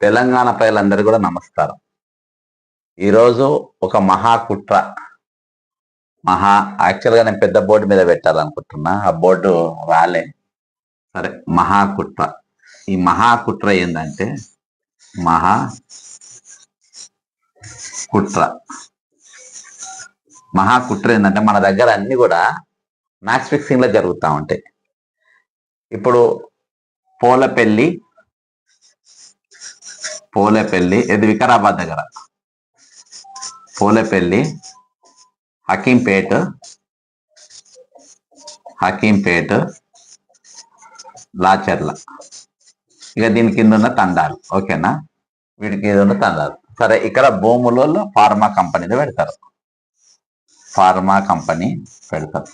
తెలంగాణ ప్రజలందరూ కూడా నమస్కారం. ఈరోజు ఒక మహాకుట్ర యాక్చువల్గా నేను పెద్ద బోర్డు మీద పెట్టాలనుకుంటున్నా. ఆ బోర్డు రాలే. సరే, మహాకుట్ర. ఈ మహాకుట్ర ఏంటంటే మహాకుట్ర ఏంటంటే మన దగ్గర అన్ని కూడా మ్యాచ్ ఫిక్సింగ్ లో జరుగుతూ ఉంటాయి. ఇప్పుడు పోలపల్లి ఇది వికారాబాద్ దగ్గర. పోలేపల్లి, హకీంపేట్, లాచర్ల. ఇక దీని కింద ఉన్న తండాలు. ఓకేనా? వీటి కింద ఉన్న తండాలు. సరే, ఇక్కడ భూములలో ఫార్మా కంపెనీ పెడతారు.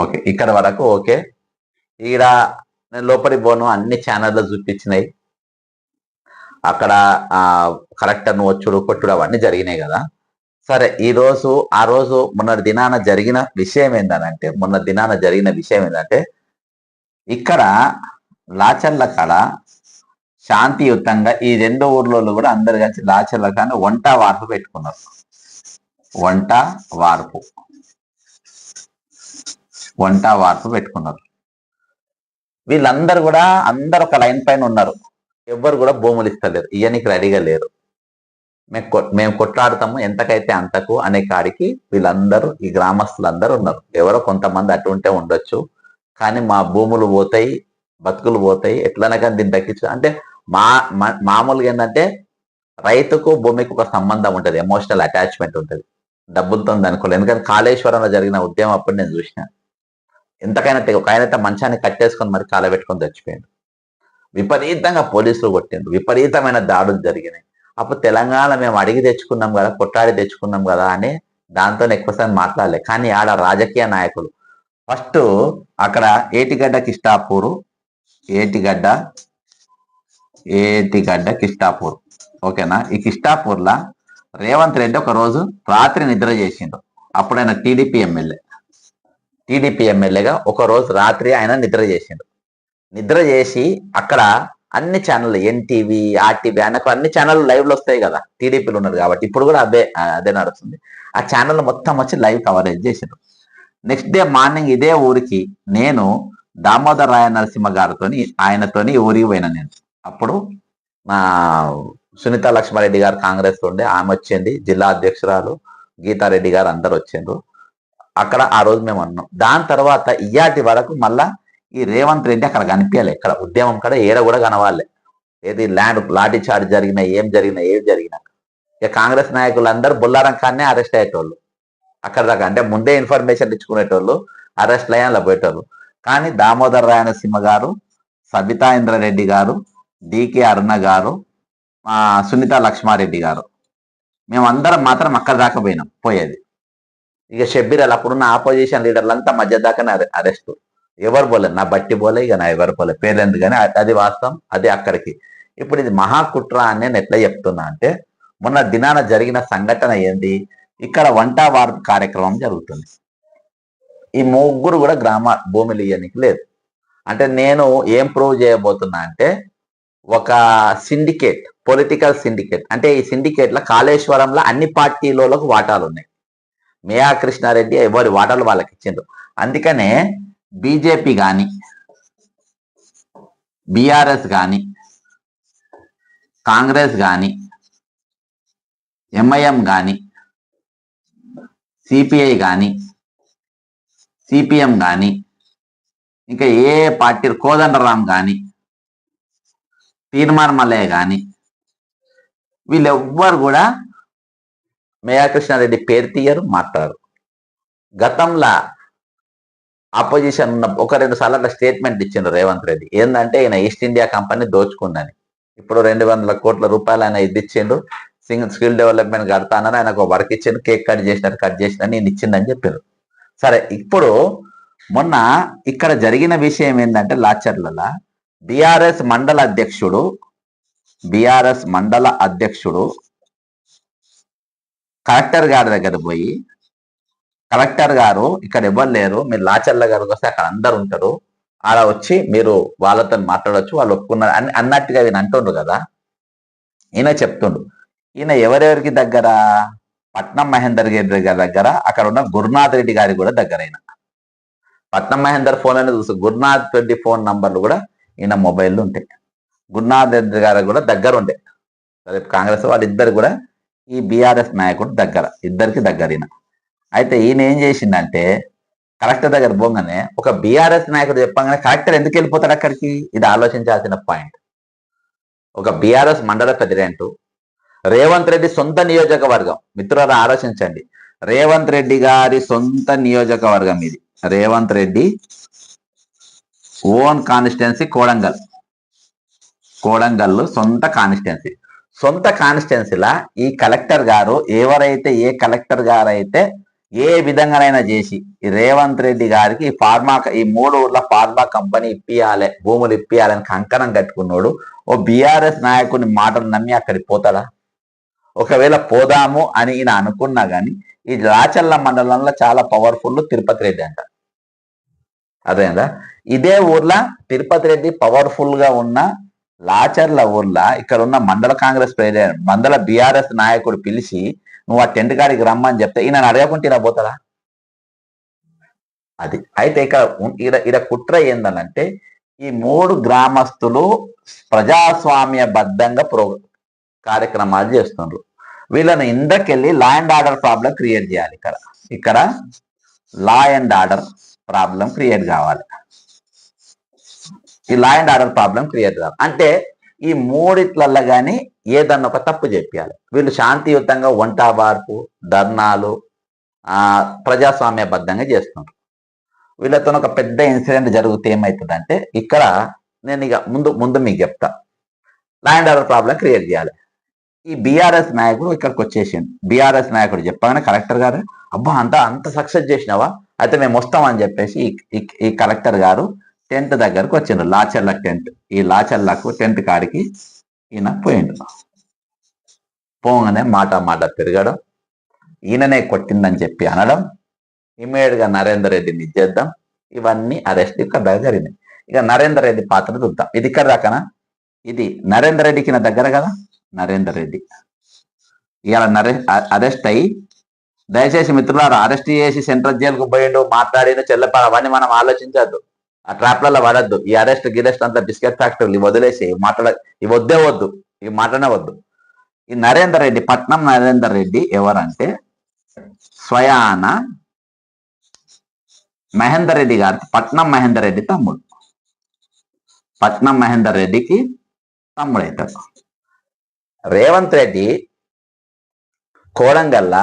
ఓకే, ఇక్కడ వరకు ఓకే. ఈడ నేను లోపలి పోను, అన్ని ఛానల్లో చూపించినాయి. అక్కడ కలెక్టర్ను వచ్చుడు కొట్టుడు అవన్నీ జరిగినాయి కదా. సరే, ఆ రోజు మొన్న దినాన జరిగిన విషయం ఏంటంటే ఇక్కడ లాచర్ల కాడ శాంతియుతంగా ఈ రెండు ఊర్లలో కూడా అందరు కలిసి లాచర్ల కాడ వంట వార్పు పెట్టుకున్నారు. వంట వార్పు పెట్టుకున్నారు. వీళ్ళందరూ కూడా ఒక లైన్ పైన ఉన్నారు. ఎవ్వరు కూడా భూములు ఇస్తలేరు, ఇయ్యనికి రెడీగా లేరు. మేము కొట్లాడతాము ఎంతకైతే అంతకు అనే కాడికి వీళ్ళందరూ, ఈ గ్రామస్తులందరూ ఉన్నారు. ఎవరో కొంతమంది అటు ఉంటే ఉండొచ్చు, కానీ మా భూములు పోతాయి, బతుకులు పోతాయి, ఎట్లనే కానీ దీన్ని దక్కించు అంటే మామూలుగా ఏంటంటే రైతుకు భూమికి ఒక సంబంధం ఉంటుంది, ఎమోషనల్ అటాచ్మెంట్ ఉంటుంది. డబ్బులతో అనుకోలేదు. ఎందుకంటే కాళేశ్వరంలో జరిగిన ఉద్యమం అప్పుడు నేను చూసిన. ఎంతకైనా ఒక ఆయనైతే మంచాన్ని కట్టేసుకొని మరి కాలబెట్టుకొని చచ్చిపోయాడు. విపరీతంగా పోలీసులు కొట్టిండ్రు, విపరీతమైన దాడులు జరిగినాయి. అప్పుడు తెలంగాణ మేము అడిగి తెచ్చుకున్నాం కదా, కొట్టాడి తెచ్చుకున్నాం కదా అని దాంతో ఎక్కువసారి మాట్లాడలే. కానీ ఆడ రాజకీయ నాయకులు ఫస్ట్ అక్కడ ఏటిగడ్డ కిష్టాపూర్, ఓకేనా? ఈ కిష్టాపూర్లా రేవంత్ రెడ్డి ఒక రోజు రాత్రి నిద్ర చేసిండు. అప్పుడు ఆయన టీడీపీ ఎమ్మెల్యేగా ఒక రోజు రాత్రి ఆయన నిద్ర చేసి అక్కడ అన్ని ఛానల్, ఎన్టీవీ, ఆర్టీవీ, ఆయనకు అన్ని ఛానల్ లైవ్లు వస్తాయి కదా, టీడీపీలు ఉన్నారు కాబట్టి. ఇప్పుడు కూడా అదే నడుస్తుంది. ఆ ఛానల్ మొత్తం వచ్చి లైవ్ కవరేజ్ చేసారు. నెక్స్ట్ డే మార్నింగ్ ఇదే ఊరికి నేను దామోదర్ రాయ నరసింహ ఆయనతోని ఊరికి పోయినా నేను. అప్పుడు సునీత లక్ష్మారెడ్డి గారు కాంగ్రెస్ ఉండే, ఆమె వచ్చింది, జిల్లా అధ్యక్షురాలు గీతారెడ్డి గారు, అందరు వచ్చిండ్రు. అక్కడ ఆ రోజు మేము అన్నాం. దాని తర్వాత ఇయ్యాటి వరకు మళ్ళా ఈ రేవంత్ రెడ్డి అక్కడ కనిపించాలి. ఇక్కడ ఉద్యమం కూడా ఏడ కూడా కనవాలి. ఏది లాఠీ చార్జ్ జరిగినా, ఏం జరిగినా ఇక కాంగ్రెస్ నాయకులు అందరూ బొల్లారం కానే అరెస్ట్ అయ్యేటోళ్ళు. అక్కడ దాకా అంటే ముందే ఇన్ఫర్మేషన్ ఇచ్చుకునేటోళ్ళు, అరెస్ట్ అయ్యి అలా పోయేటోళ్ళు. కానీ దామోదర్ రాయనసింహ గారు, సబితా ఇంద్రారెడ్డి గారు, డికే అరుణ గారు, సునీత లక్ష్మారెడ్డి గారు, మేమందరం మాత్రం అక్కడ దాకా పోయేది. ఇక షబ్బీర్ అప్పుడున్న ఆపోజిషన్ లీడర్లంతా మధ్య దాకానే అరెస్ట్. ఎవరు పోలే, నా బట్టి పోలే, ఇక నా ఎవరు పోలే, పేర్లేదు. కానీ అది వాస్తవం, అది అక్కడికి. ఇప్పుడు ఇది మహాకుట్ర అని నేను ఎట్లా చెప్తున్నా అంటే, మొన్న దినాన జరిగిన సంఘటన ఏంది, ఇక్కడ వంట వార్పు కార్యక్రమం జరుగుతుంది. ఈ ముగ్గురు కూడా భూములు ఇయ్యనికి లేదు. అంటే నేను ఏం ప్రూవ్ చేయబోతున్నా అంటే, ఒక సిండికేట్, పొలిటికల్ సిండికేట్. అంటే ఈ సిండికేట్లో కాళేశ్వరంలో అన్ని పార్టీలకు వాటాలు ఉన్నాయి. మేయా కృష్ణారెడ్డి ఎవరి వాటాలు వాళ్ళకి ఇచ్చిండ్రు. అందుకనే బీజేపీ కానీ, బీఆర్ఎస్ కానీ, కాంగ్రెస్ కానీ, ఎంఐఎం కానీ, సిపిఐ కానీ, సిపిఎం కానీ, ఇంకా ఏ పార్టీ, కోదండరాం కానీ, తీర్మాన్ మల్లయ్య కానీ, వీళ్ళెవ్వరు కూడా మేయా కృష్ణారెడ్డి పేరు తీయరు, మాట్లాడరు. గతంలో ఆపోజిషన్ ఉన్న ఒక 2 సార్లు స్టేట్మెంట్ ఇచ్చిండు రేవంత్ రెడ్డి. ఏంటంటే ఈయన ఈస్ట్ ఇండియా కంపెనీ దోచుకుందని. ఇప్పుడు 200 కోట్ల రూపాయలు ఆయన ఇచ్చిండు, స్కిల్ డెవలప్మెంట్ కడతానని ఆయనకు వర్క్ ఇచ్చిండు, కేక్ కట్ చేసినట్టు నేను ఇచ్చిందని చెప్పారు. సరే, ఇప్పుడు మొన్న ఇక్కడ జరిగిన విషయం ఏంటంటే లాచర్లలో బీఆర్ఎస్ మండల అధ్యక్షుడు కలెక్టర్ గారి దగ్గర పోయి, కలెక్టర్ గారు ఇక్కడ ఎవరు లేరు, మీరు లాచర్ల గారికి వస్తే అక్కడ అందరు ఉంటారు, ఆడ వచ్చి మీరు వాళ్ళతో మాట్లాడవచ్చు, వాళ్ళు ఒప్పుకున్నారు అని అన్నట్టుగా ఈయన అంటుండ్రు కదా. ఈయన చెప్తుండు, ఈయన ఎవరెవరికి దగ్గర, పట్నం మహేందర్ రెడ్డి గారి దగ్గర, అక్కడ ఉన్న గురునాథ్ రెడ్డి గారి కూడా దగ్గర. అయిన పట్నం మహేందర్ ఫోన్ అనేది చూస్తే గురునాథ్ రెడ్డి ఫోన్ నంబర్లు కూడా ఈయన మొబైల్లో ఉంటాయి. గురునాథ్ రెడ్డి గారు కూడా దగ్గర ఉండే రేపు కాంగ్రెస్ వాళ్ళిద్దరు కూడా ఈ బీఆర్ఎస్ నాయకుడు దగ్గర, ఇద్దరికి దగ్గర ఈయన. అయితే ఈయన ఏం చేసిందంటే కలెక్టర్ దగ్గర పోగానే ఒక బీఆర్ఎస్ నాయకుడు చెప్పగానే కలెక్టర్ ఎందుకు వెళ్ళిపోతాడు అక్కడికి, ఇది ఆలోచించాల్సిన పాయింట్. ఒక బీఆర్ఎస్ మండల ప్రెసిడెంట్, రేవంత్ రెడ్డి సొంత నియోజకవర్గం, మిత్రులారా ఆలోచించండి, రేవంత్ రెడ్డి గారి సొంత నియోజకవర్గం ఇది. రేవంత్ రెడ్డి ఓన్ కాన్స్టిట్యున్సీ కోడంగల్ సొంత కాన్స్టిట్యున్సీలా ఈ కలెక్టర్ గారు ఎవరైతే ఏ కలెక్టర్ గారు అయితే ఏ విధంగానైనా చేసి ఈ రేవంత్ రెడ్డి గారికి ఈ 3 ఊర్ల ఫార్మా కంపెనీ ఇప్పియాలి, భూములు ఇప్పియాలని కంకణం కట్టుకున్నాడు. ఓ బీఆర్ఎస్ నాయకుని మాటలు నమ్మి అక్కడికి పోతాడా? ఒకవేళ పోదాము అని ఈయన అనుకున్నా గాని ఈ రాచల్ల మండలంలో చాలా పవర్ఫుల్ తిరుపతి రెడ్డి అంట. అదేందా, ఇదే ఊర్లో తిరుపతి రెడ్డి పవర్ఫుల్ గా ఉన్న లాచర్ల ఊర్లో ఇక్కడ ఉన్న మండల కాంగ్రెస్ ప్రెసిడెంట్, మండల బీఆర్ఎస్ నాయకుడు పిలిచి నువ్వు ఆ టెంట్ కాడికి రమ్మని చెప్తే ఈయన అడగకుంటే ఇలా పోతాడా? అది అయితే ఇక్కడ కుట్ర ఏందనంటే ఈ 3 గ్రామస్తులు ప్రజాస్వామ్యబద్ధంగా కార్యక్రమాలు చేస్తున్నారు. వీళ్ళని ఇందకెళ్ళి law and order problem create చేయాలి. ఇక్కడ law and order problem create కావాలి. ఈ law and order problem create కావాలి అంటే ఈ 3 కానీ ఏదన్నా ఒక తప్పు చెప్పాలి. వీళ్ళు శాంతియుతంగా వంట వార్పు, ధర్నాలు ప్రజాస్వామ్యబద్ధంగా చేస్తున్నారు. వీళ్ళతో ఒక పెద్ద ఇన్సిడెంట్ జరిగితే ఏమవుతుందంటే ఇక్కడ నేను ఇక ముందు మీకు చెప్తా. లా అండ్ ఆర్డర్ ప్రాబ్లం క్రియేట్ చేయాలి. ఈ బీఆర్ఎస్ నాయకుడు ఇక్కడికి వచ్చేసిండు. బీఆర్ఎస్ నాయకుడు చెప్పగానే కలెక్టర్ గారు అబ్బా అంత సక్సెస్ చేసినావా, అయితే మేము వస్తామని చెప్పేసి ఈ కలెక్టర్ గారు టెంట్ దగ్గరకు వచ్చిండు. లాచర్ల టెంట్, ఈ లాచర్లకు టెంట్ కాడికి ఈయన పోయిండు. పోగానే మాట తిరగడం, ఈయననే కొట్టిందని చెప్పి అనడం, ఇమీడియట్ గా నరేందర్ రెడ్డిని ఇచ్చేద్దాం, ఇవన్నీ అరెస్ట్ ఇక్కడ దగ్గర జరిగినాయి. ఇక నరేందర్ రెడ్డి పాత్ర చూద్దాం. ఇది ఇక్కడ దాకానా? ఇది నరేందర్ రెడ్డికి నా దగ్గర కదా. నరేందర్ రెడ్డి ఇవాళ అరెస్ట్ అయ్యి, దయచేసి మిత్రులారా అరెస్ట్ చేసి సెంట్రల్ జైలుకు పోయిండు, మాట్లాడిన చెల్లపాల అవన్నీ మనం ఆలోచించద్దు, ఆ ట్రాప్లలో పడద్దు. ఈ అరెస్ట్ అంతా బిస్కెట్ ఫ్యాక్టరీలు ఇవి వదిలేసి ఇవి వద్దు, ఇవి మాట్లాడనే వద్దు. ఈ నరేందర్ రెడ్డి, పట్నం నరేందర్ రెడ్డి ఎవరంటే స్వయాన మహేందర్ రెడ్డి గారికి పట్నం మహేందర్ రెడ్డి తమ్ముడు. పట్నం మహేందర్ రెడ్డికి తమ్ముడైతాడు. రేవంత్ రెడ్డి కోడంగల్లా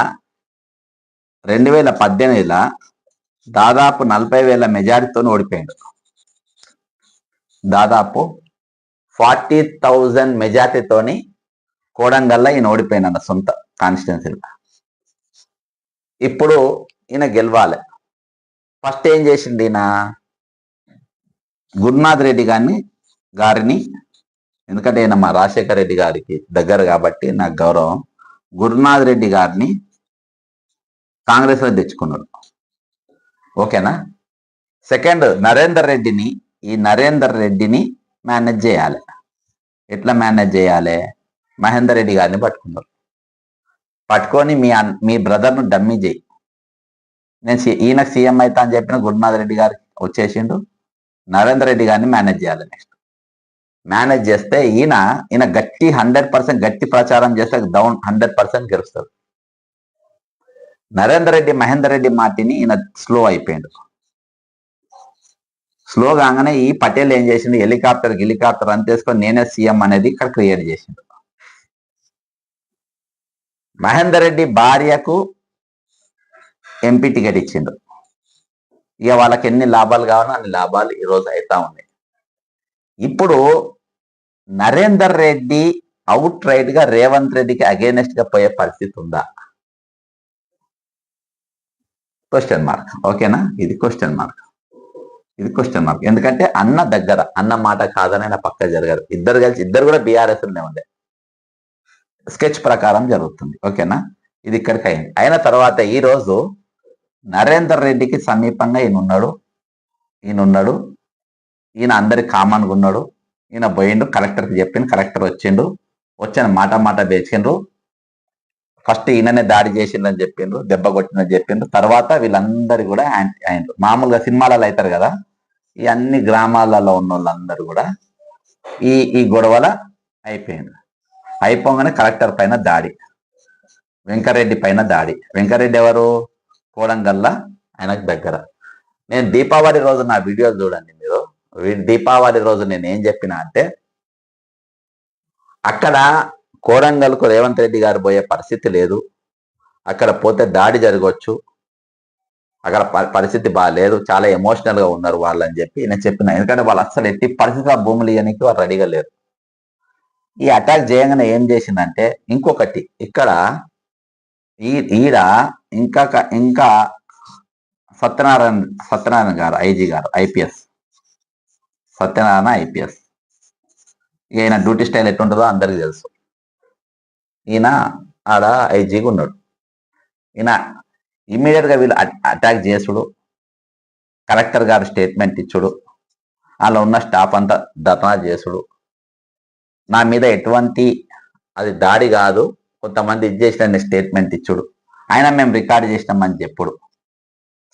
2018 దాదాపు 40,000 మెజారిటీతో ఓడిపోయాడు. దాదాపు 40,000 మెజారిటీతోని కోడంగల్లా ఈయన ఓడిపోయిన సొంత కాన్స్టిట్యున్సీలో. ఇప్పుడు ఈయన గెలవాలి. ఫస్ట్ ఏం చేసిండు ఈయన, గురునాథ్ రెడ్డి గారిని, ఎందుకంటే ఈయన మా రాజశేఖర రెడ్డి గారికి దగ్గర కాబట్టి నాకు గౌరవం, గురునాథ్ రెడ్డి గారిని కాంగ్రెస్ లో తెచ్చుకున్నాడు. ఓకేనా. సెకండ్ నరేందర్ రెడ్డిని మేనేజ్ చేయాలి. ఎట్లా మేనేజ్ చేయాలి? మహేందర్ రెడ్డి గారిని పట్టుకున్నారు. పట్టుకొని మీ బ్రదర్ను డమ్మీ చేయి, నేను ఈయనకు సీఎం అవుతా అని చెప్పిన గురునాథ్ రెడ్డి గారికి వచ్చేసిండు. నరేందర్ రెడ్డి గారిని మేనేజ్ చేయాలి. నెక్స్ట్ మేనేజ్ చేస్తే ఈయన గట్టి 100% గట్టి ప్రచారం చేస్తే 100% గెలుస్తాడు. నరేందర్ రెడ్డి మహేందర్ రెడ్డి మాటిని ఈయన స్లో అయిపోయాడు. స్లో కాగానే ఈ పటేల్ ఏం చేసిండు, హెలికాప్టర్ అంతేసుకొని నేనే సీఎం అనేది ఇక్కడ క్రియేట్ చేసిండు. మహేందర్ రెడ్డి భార్యకు ఎంపీ టికెట్ ఇచ్చిండు. ఇక వాళ్ళకి ఎన్ని లాభాలు కావాలో అన్ని లాభాలు ఈరోజు అవుతా ఉన్నాయి. ఇప్పుడు నరేందర్ రెడ్డి అవుట్ రైట్ గా రేవంత్ రెడ్డికి అగేనెస్ట్ గా పోయే పరిస్థితి ఉందా? Question mark. ఓకేనా, ఇది క్వశ్చన్ మార్క్. ఎందుకంటే అన్న మాట కాదని పక్క జరగదు. ఇద్దరు కూడా బీఆర్ఎస్ ఉండే స్కెచ్ ప్రకారం జరుగుతుంది. ఓకేనా, ఇది ఇక్కడికి అయింది. అయిన తర్వాత ఈ రోజు నరేందర్ రెడ్డికి సమీపంగా ఈయనున్నాడు. ఈయన అందరి కామన్గా ఉన్నాడు. ఈయన పోయిండు, కలెక్టర్కి చెప్పిండు, కలెక్టర్ వచ్చిన మాట పేర్చిండ్రు. ఫస్ట్ ఈయననే దాడి చేసిందని చెప్పిండ్రు, దెబ్బ కొట్టిందని చెప్పిండ్రు. తర్వాత వీళ్ళందరూ కూడా అయినరు. మామూలుగా సినిమాలలో అవుతారు కదా, ఈ అన్ని గ్రామాలలో ఉన్న వాళ్ళందరూ కూడా ఈ గొడవల అయిపోయింది. అయిపోగానే కలెక్టర్ పైన దాడి, వెంకరెడ్డి పైన దాడి. వెంకరెడ్డి ఎవరు? కోడంగల్ల ఆయనకు దగ్గర. నేను దీపావళి రోజు నా వీడియోలు చూడండి మీరు. దీపావళి రోజు నేను ఏం చెప్పినా అంటే, అక్కడ కోడంగల్కు రేవంత్ రెడ్డి గారు పోయే పరిస్థితి లేదు, అక్కడ పోతే దాడి జరగవచ్చు, అక్కడ పరిస్థితి బాగాలేదు, చాలా ఎమోషనల్ గా ఉన్నారు వాళ్ళు అని చెప్పి నేను చెప్పిన. ఎందుకంటే వాళ్ళు అసలు ఎట్టి పరిస్థితి ఆ భూములు ఇవ్వడానికి వాళ్ళు రెడీగా లేరు. ఈ అటాక్ చేయగానే ఏం చేసిందంటే, ఇంకొకటి ఇక్కడ ఈడ ఇంకా సత్యనారాయణ గారు, ఐజీ గారు, ఐపీఎస్ సత్యనారాయణ ఐపీఎస్. ఈయన డ్యూటీ స్టైల్ ఎట్లుంటుందో అందరికి తెలుసు. ఈయన ఆడ ఐజీగా ఉన్నాడు. ఈయన ఇమ్మీడియట్ గా వీళ్ళు అటాక్ చేసుడు, కలెక్టర్ గారు స్టేట్మెంట్ ఇచ్చుడు, అలా ఉన్న స్టాఫ్ అంతా ధర్నా చేసుడు, నా మీద ఎటువంటి అది దాడి కాదు, కొంతమంది ఇది చేసిన స్టేట్మెంట్ ఇచ్చుడు, ఆయన మేము రికార్డు చేసినామని చెప్పుడు.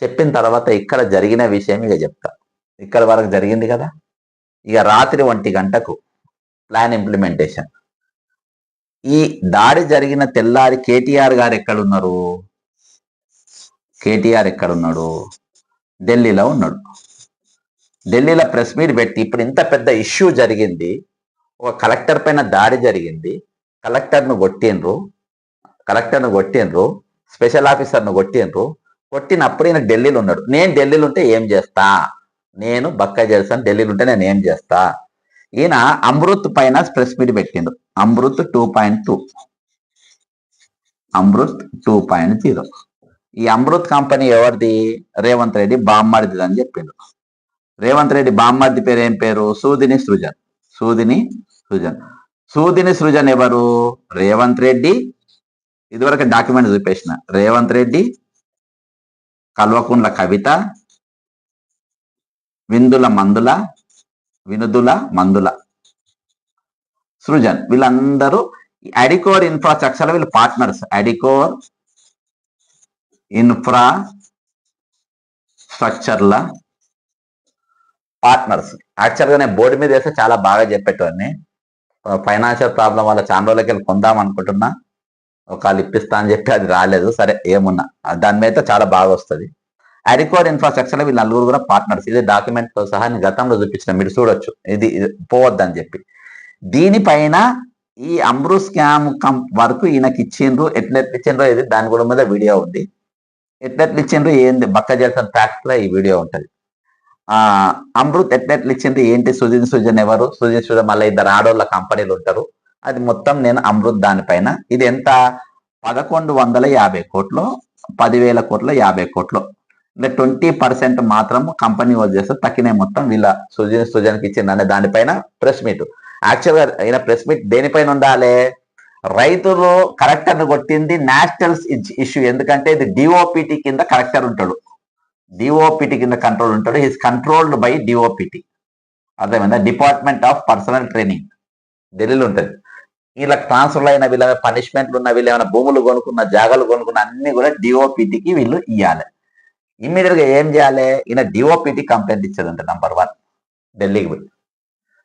చెప్పిన తర్వాత ఇక్కడ జరిగిన విషయం ఇక చెప్తా. ఇక్కడ వరకు జరిగింది కదా, ఇక రాత్రి 1 గంటకు ప్లాన్ ఇంప్లిమెంటేషన్. ఈ దాడి జరిగిన తెల్లారి కేటీఆర్ గారు ఎక్కడున్నారు? కేటీఆర్ ఎక్కడున్నాడు? ఢిల్లీలో ఉన్నాడు. ఢిల్లీలో ప్రెస్ మీట్ పెట్టి, ఇప్పుడు ఇంత పెద్ద ఇష్యూ జరిగింది, ఒక కలెక్టర్ పైన దాడి జరిగింది, కలెక్టర్ను కొట్టిండ్రు, స్పెషల్ ఆఫీసర్ను కొట్టినప్పుడు ఈయన ఢిల్లీలో ఉన్నాడు. నేను ఢిల్లీలో ఉంటే ఏం చేస్తా, నేను బక్క చేస్తాను, ఢిల్లీలో ఉంటే నేను ఏం చేస్తా. ఈయన అమృత్ పైన ప్రెస్ మీట్ పెట్టిండు. అమృత్ 2.2, అమృత్ 2.0. ఈ అమృత్ కంపెనీ ఎవరిది? రేవంత్ రెడ్డి బామ్మర్ది అని చెప్పిండు. రేవంత్ రెడ్డి బామ్మర్ది పేరు ఏం పేరు? సూదిని సృజన్ ఎవరు? రేవంత్ రెడ్డి, ఇదివరకు డాక్యుమెంట్ చూపేసిన, రేవంత్ రెడ్డి, కల్వకుంట్ల కవిత, వినుదుల మందుల సృజన్, వీళ్ళందరూ అడికోర్ ఇన్ఫ్రాస్ట్రక్చర్ వీళ్ళు పార్ట్నర్స్. అడికోర్ ఇన్ఫ్రాస్ట్రక్చర్ల పార్ట్నర్స్. యాక్చువల్గా నేను బోర్డు మీద వేస్తే చాలా బాగా చెప్పేటోని, ఫైనాన్షియల్ ప్రాబ్లం వల్ల చాలా రోజులకి వెళ్ళి కొందాం అనుకుంటున్నా, ఒకళ్ళు ఇప్పిస్తా అని చెప్పి అది రాలేదు. సరే ఏమున్నా దాని మీద చాలా బాగా వస్తుంది. అడికోర్ ఇన్ఫ్రాస్ట్రక్చర్ వీళ్ళు నలుగురు కూడా పార్ట్నర్స్. ఇది డాక్యుమెంట్ తో సహా నేను గతంలో చూపించిన, మీరు చూడొచ్చు. ఇది పోవద్దని చెప్పి. దీనిపైన ఈ అమృత్ స్కామ్ వరకు ఈయనకి ఇచ్చిండ్రు, ఎట్లెట్లు ఇచ్చిండ్రో ఇది దాని కూడా మీద వీడియో ఉంది. ఎట్లెట్లు ఇచ్చిండ్రు ఏంది బక్క చేసిన ఫ్యాక్ట్ లో ఈ వీడియో ఉంటుంది. అమృత్ ఎట్లెట్లు ఇచ్చిండ్రు ఏంటి? సృజన్ ఎవరు? సృజన్ మళ్ళీ 2 ఆడోళ్ళ కంపెనీలు ఉంటారు. అది మొత్తం నేను అమృత్ దానిపైన. ఇది ఎంత? 1150 కోట్లు, 10,000 కోట్లు, 50 కోట్లు. అంటే 20% మాత్రం కంపెనీ వదిలేస్తే తక్కిన మొత్తం వీళ్ళ సృజన్కి ఇచ్చిందనే దానిపైన ప్రెస్ మీట్. యాక్చువల్గా అయిన ప్రెస్ మీట్ దేనిపైన ఉండాలి? రైతులు కలెక్టర్ను కొట్టింది నేషనల్ ఇష్యూ. ఎందుకంటే ఇది డిఓపిటి కింద కలెక్టర్ ఉంటాడు, డిఓపిటి కింద కంట్రోల్ ఉంటాడు. His controlled by DoPT. అర్థమైందా? డిపార్ట్మెంట్ ఆఫ్ పర్సనల్ ట్రైనింగ్ ఢిల్లీలో ఉంటుంది. వీళ్ళకి ట్రాన్స్ఫర్ అయిన, వీళ్ళ పనిష్మెంట్లు ఉన్న, వీళ్ళు ఏమైనా భూములు కొనుక్కున్న, జాగాలు కొనుక్కున్న అన్ని కూడా డిఓపిటికి వీళ్ళు ఇవ్వాలి. ఇమ్మీడియట్ గా ఏం చేయాలి? ఈయన డిఓపిటి కంప్లైంట్ ఇచ్చేదంట నంబర్ 1 ఢిల్లీకి పోయి.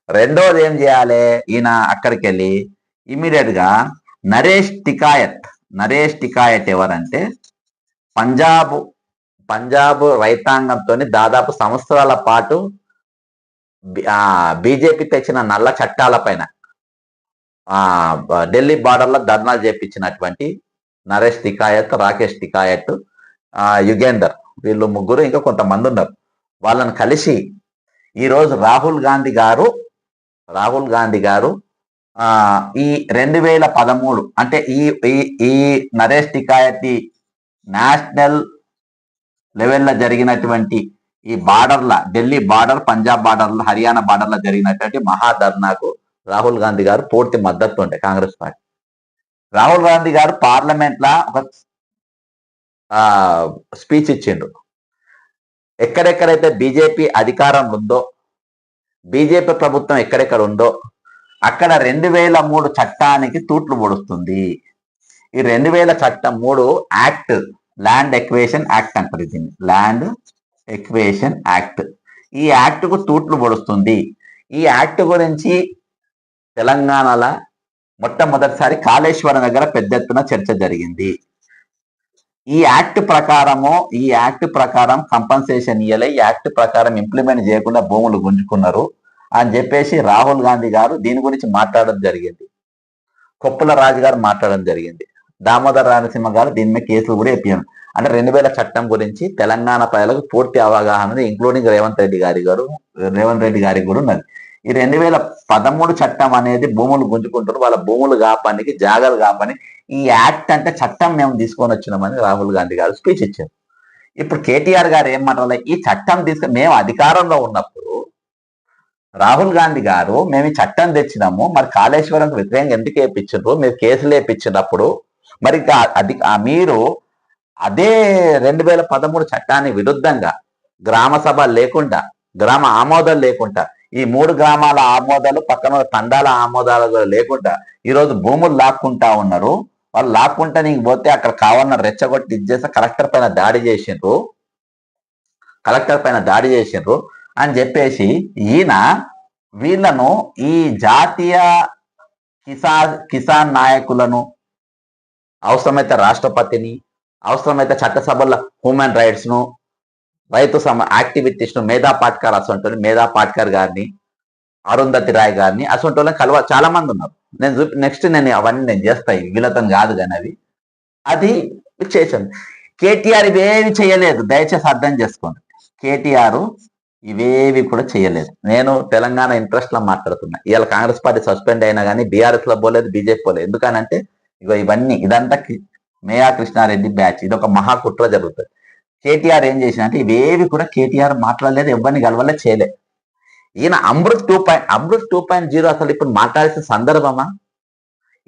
రెండోది ఏం చేయాలి? ఈయన అక్కడికి వెళ్ళి ఇమ్మీడియట్ గా నరేష్ టికాయత్ ఎవరంటే పంజాబ్ రైతాంగంతో దాదాపు సంవత్సరాల పాటు బీజేపీ తెచ్చిన నల్ల చట్టాల పైన ఢిల్లీ బార్డర్లో ధర్నాలు చేపించినటువంటి నరేష్ టికాయత్, రాకేష్ టికాయత్, యుగేందర్, వీళ్ళు ముగ్గురు ఇంకా కొంతమంది ఉన్నారు. వాళ్ళని కలిసి ఈరోజు రాహుల్ గాంధీ గారు ఈ 2013 అంటే ఈ నరేష్ టికాయత్ నేషనల్ లెవెల్లో జరిగినటువంటి ఈ బార్డర్ల, ఢిల్లీ బార్డర్, పంజాబ్ బార్డర్ల, హర్యానా బార్డర్లో జరిగినటువంటి మహాధర్నాకు రాహుల్ గాంధీ గారు పూర్తి మద్దతు ఉండే కాంగ్రెస్ పార్టీ. రాహుల్ గాంధీ గారు పార్లమెంట్ లా ఒక స్పీచ్ ఇచ్చిండ్రు. ఎక్కడెక్కడైతే బీజేపీ అధికారం ఉందో బీజేపీ ప్రభుత్వం ఎక్కడెక్కడ ఉందో అక్కడ 2003 చట్టానికి తూట్లు పొడుస్తుంది. ఈ 2000 చట్టం 3 యాక్ట్, ల్యాండ్ ఎక్వేషన్ యాక్ట్ అంటారు దీన్ని, ల్యాండ్ ఎక్వేషన్ యాక్ట్. ఈ యాక్ట్ కు తూట్లు పొడుస్తుంది. ఈ యాక్ట్ గురించి తెలంగాణలో మొట్టమొదటిసారి కాళేశ్వరం దగ్గర పెద్ద ఎత్తున చర్చ జరిగింది. ఈ యాక్ట్ ప్రకారం కంపన్సేషన్ ఇయ్యలే, ఈ యాక్ట్ ప్రకారం ఇంప్లిమెంట్ చేయకుండా భూములు గుంజుకున్నారు అని చెప్పేసి రాహుల్ గాంధీ గారు దీని గురించి మాట్లాడడం జరిగింది. కొప్పుల రాజు గారు మాట్లాడడం జరిగింది. దామోదర్ రాయలసీమ గారు దీని మీద కేసులు కూడా ఎప్పారు. అంటే 2000 చట్టం గురించి తెలంగాణ ప్రజలకు పూర్తి అవగాహన, ఇంక్లూడింగ్ రేవంత్ రెడ్డి గారికి కూడా ఉన్నది. ఈ 2013 చట్టం అనేది భూములు గుంజుకుంటారు, వాళ్ళ భూములు కాపానికి, జాగాలు కాపని, ఈ యాక్ట్ అంటే చట్టం మేము తీసుకొని వచ్చినామని రాహుల్ గాంధీ గారు స్పీచ్ ఇచ్చారు. ఇప్పుడు కేటీఆర్ గారు ఏం మాట్లాడాలి, ఈ చట్టం తీసుకుని మేము అధికారంలో ఉన్నప్పుడు రాహుల్ గాంధీ గారు మేము ఈ చట్టం తెచ్చినాము, మరి కాళేశ్వరం వ్యతిరేకంగా ఎందుకు వేయించారు, మీరు కేసులు వేయించినప్పుడు మరి మీరు అదే 2013 చట్టానికి విరుద్ధంగా గ్రామ సభ లేకుండా, గ్రామ ఆమోదాలు లేకుండా, ఈ 3 గ్రామాల ఆమోదాలు పక్కన తండాల ఆమోదాలు లేకుండా ఈరోజు భూములు లాక్కుంటా ఉన్నారు. వాళ్ళు లాక్కుంటా నీకు పోతే అక్కడ కావాలన్న రెచ్చగొట్టి ఇచ్చేసి కలెక్టర్ పైన దాడి చేసిండ్రు అని చెప్పేసి ఈయన వీళ్ళను, ఈ జాతీయ కిసాన్ నాయకులను, అవసరమైతే రాష్ట్రపతిని, అవసరమైతే చట్టసభల హ్యూమన్ రైట్స్ ను, రైతు యాక్టివిటీస్ ను, మేధా పాట్కర్ గారిని, అరుంధతి రాయ్ గారిని, అసొంటి వాళ్ళని చాలా మంది ఉన్నారు. నేను అవన్నీ చేస్తాయి, వీళ్ళతో కాదు కానీ అది చేశాను. కేటీఆర్ ఇవేవి చేయలేదు, దయచేసి అర్థం చేసుకోండి. కేటీఆర్ ఇవేవి కూడా చేయలేదు. నేను తెలంగాణ ఇంట్రెస్ట్ లో మాట్లాడుతున్నా. ఇవాళ కాంగ్రెస్ పార్టీ సస్పెండ్ అయినా కానీ బీఆర్ఎస్ లో పోలేదు, బీజేపీ పోలేదు. ఎందుకనంటే ఇదంతా మేయా కృష్ణారెడ్డి బ్యాచ్, ఇది ఒక మహాకుట్ర జరుగుతుంది. కేటీఆర్ ఏం చేసిన అంటే ఇవేవి కూడా కేటీఆర్ మాట్లాడలేదు, ఎవరిని గెలవలే, చేయలే. ఈయన అమృత్ 2.0 అసలు ఇప్పుడు మాట్లాడాల్సిన సందర్భమా?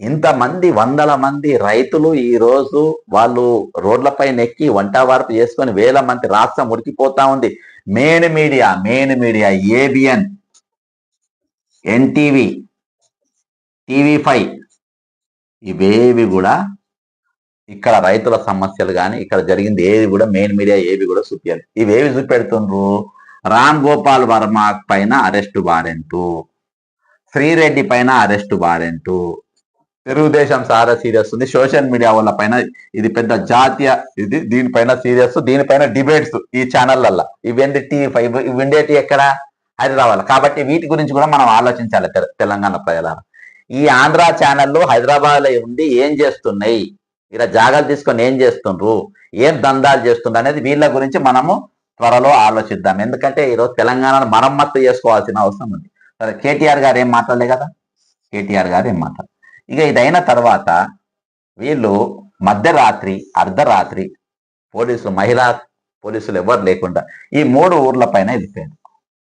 ఇంతమంది 100ల మంది రైతులు ఈ రోజు వాళ్ళు రోడ్లపై నెక్కి వంట వార్పు చేసుకొని 1000 మంది, రాష్ట్రం ఉడికిపోతా ఉంది. Main media ABN, NTV, TV5 ఇవేవి కూడా ఇక్కడ రైతుల సమస్యలు కానీ ఇక్కడ జరిగింది ఏది కూడా మెయిన్ మీడియా ఏవి కూడా చూపించాలి. ఇవేవి చూపెడుతుండ్రు, రామ్ గోపాల్ వర్మ పైన అరెస్టు వారెంటు, శ్రీరెడ్డి పైన అరెస్టు వారెంటు, తెలుగుదేశం సారా సీరియస్ ఉంది, సోషల్ మీడియా వాళ్ళ పైన ఇది పెద్ద జాతీయ దీనిపైన సీరియస్, దీనిపైన డిబేట్స్ ఈ ఛానళ్ళల్లో, ఇవేంటి టీవీ5, ఇవేంటి ఎక్కడ, హైదరాబాద్. కాబట్టి వీటి గురించి కూడా మనం ఆలోచించాలి తెలంగాణ ప్రజల. ఈ ఆంధ్ర ఛానళ్ళు హైదరాబాద్ లో ఉండి ఏం చేస్తున్నాయి, ఇలా జాగాలు తీసుకొని ఏం చేస్తుండ్రు, ఏం దందాలు చేస్తుండ్రు అనేది వీళ్ళ గురించి మనము త్వరలో ఆలోచిద్దాం. ఎందుకంటే ఈరోజు తెలంగాణను మరమ్మత్తు చేసుకోవాల్సిన అవసరం ఉంది. సరే, కేటీఆర్ గారు ఏం మాట్లాడలే కదా, ఇక ఇదైన తర్వాత వీళ్ళు మధ్యరాత్రి, అర్ధరాత్రి మహిళా పోలీసులు ఎవరు లేకుండా ఈ 3 ఊర్ల పైన వెళ్ళిపోయారు.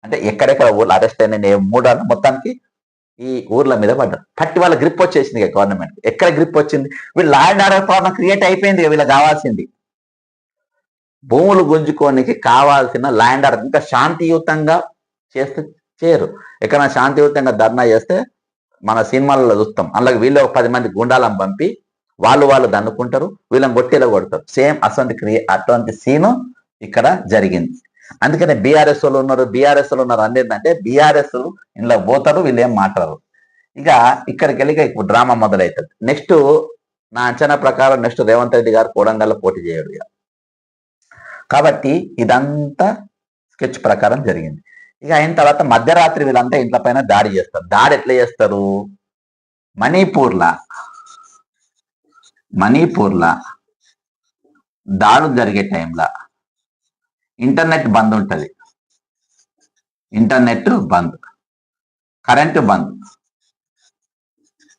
అంటే ఎక్కడెక్కడ ఊర్లు అరెస్ట్ అయిన 3 మొత్తానికి ఈ ఊర్ల మీద పట్టి వాళ్ళ గ్రిప్ వచ్చేసింది గవర్నమెంట్. ఎక్కడ గ్రిప్ వచ్చింది, వీళ్ళు లా అండ్ ఆర్డర్ ప్రాబ్లం క్రియేట్ అయిపోయింది. వీళ్ళకి కావాల్సింది భూములు గుంజుకోనికి కావాల్సిన లా అండ్ ఆర్డర్. ఇంకా శాంతియుతంగా చేస్తే చేయరు. ఎక్కడైనా శాంతియుతంగా ధర్నా చేస్తే మన సినిమాలలో చూస్తాం, అందులో వీళ్ళు 10 మంది గుండాలను పంపి వాళ్ళు దన్నుకుంటారు, వీళ్ళని గొట్టేలా కొడతారు. సేమ్ అటువంటి సీను ఇక్కడ జరిగింది. అందుకనే బీఆర్ఎస్ వాళ్ళు ఉన్నారు అనేది బీఆర్ఎస్ ఇంట్లో పోతారు, వీళ్ళు ఏం మాట్లాడరు. ఇక ఇక్కడికి వెళ్ళి ఇప్పుడు డ్రామా మొదలవుతుంది. నెక్స్ట్ నా అంచనా ప్రకారం నెక్స్ట్ రేవంత్ రెడ్డి గారు కోడంగల్లో పోటీ చేయడు. కాబట్టి ఇదంతా స్కెచ్ ప్రకారం జరిగింది. ఇక అయిన తర్వాత మధ్యరాత్రి వీళ్ళంతా ఇంట్ల పైన దాడి చేస్తారు. దాడి ఎట్లా చేస్తారు, మణిపూర్లా దాడులు జరిగే టైంలో ఇంటర్నెట్ బంద్ ఉంటుంది, కరెంటు బంద్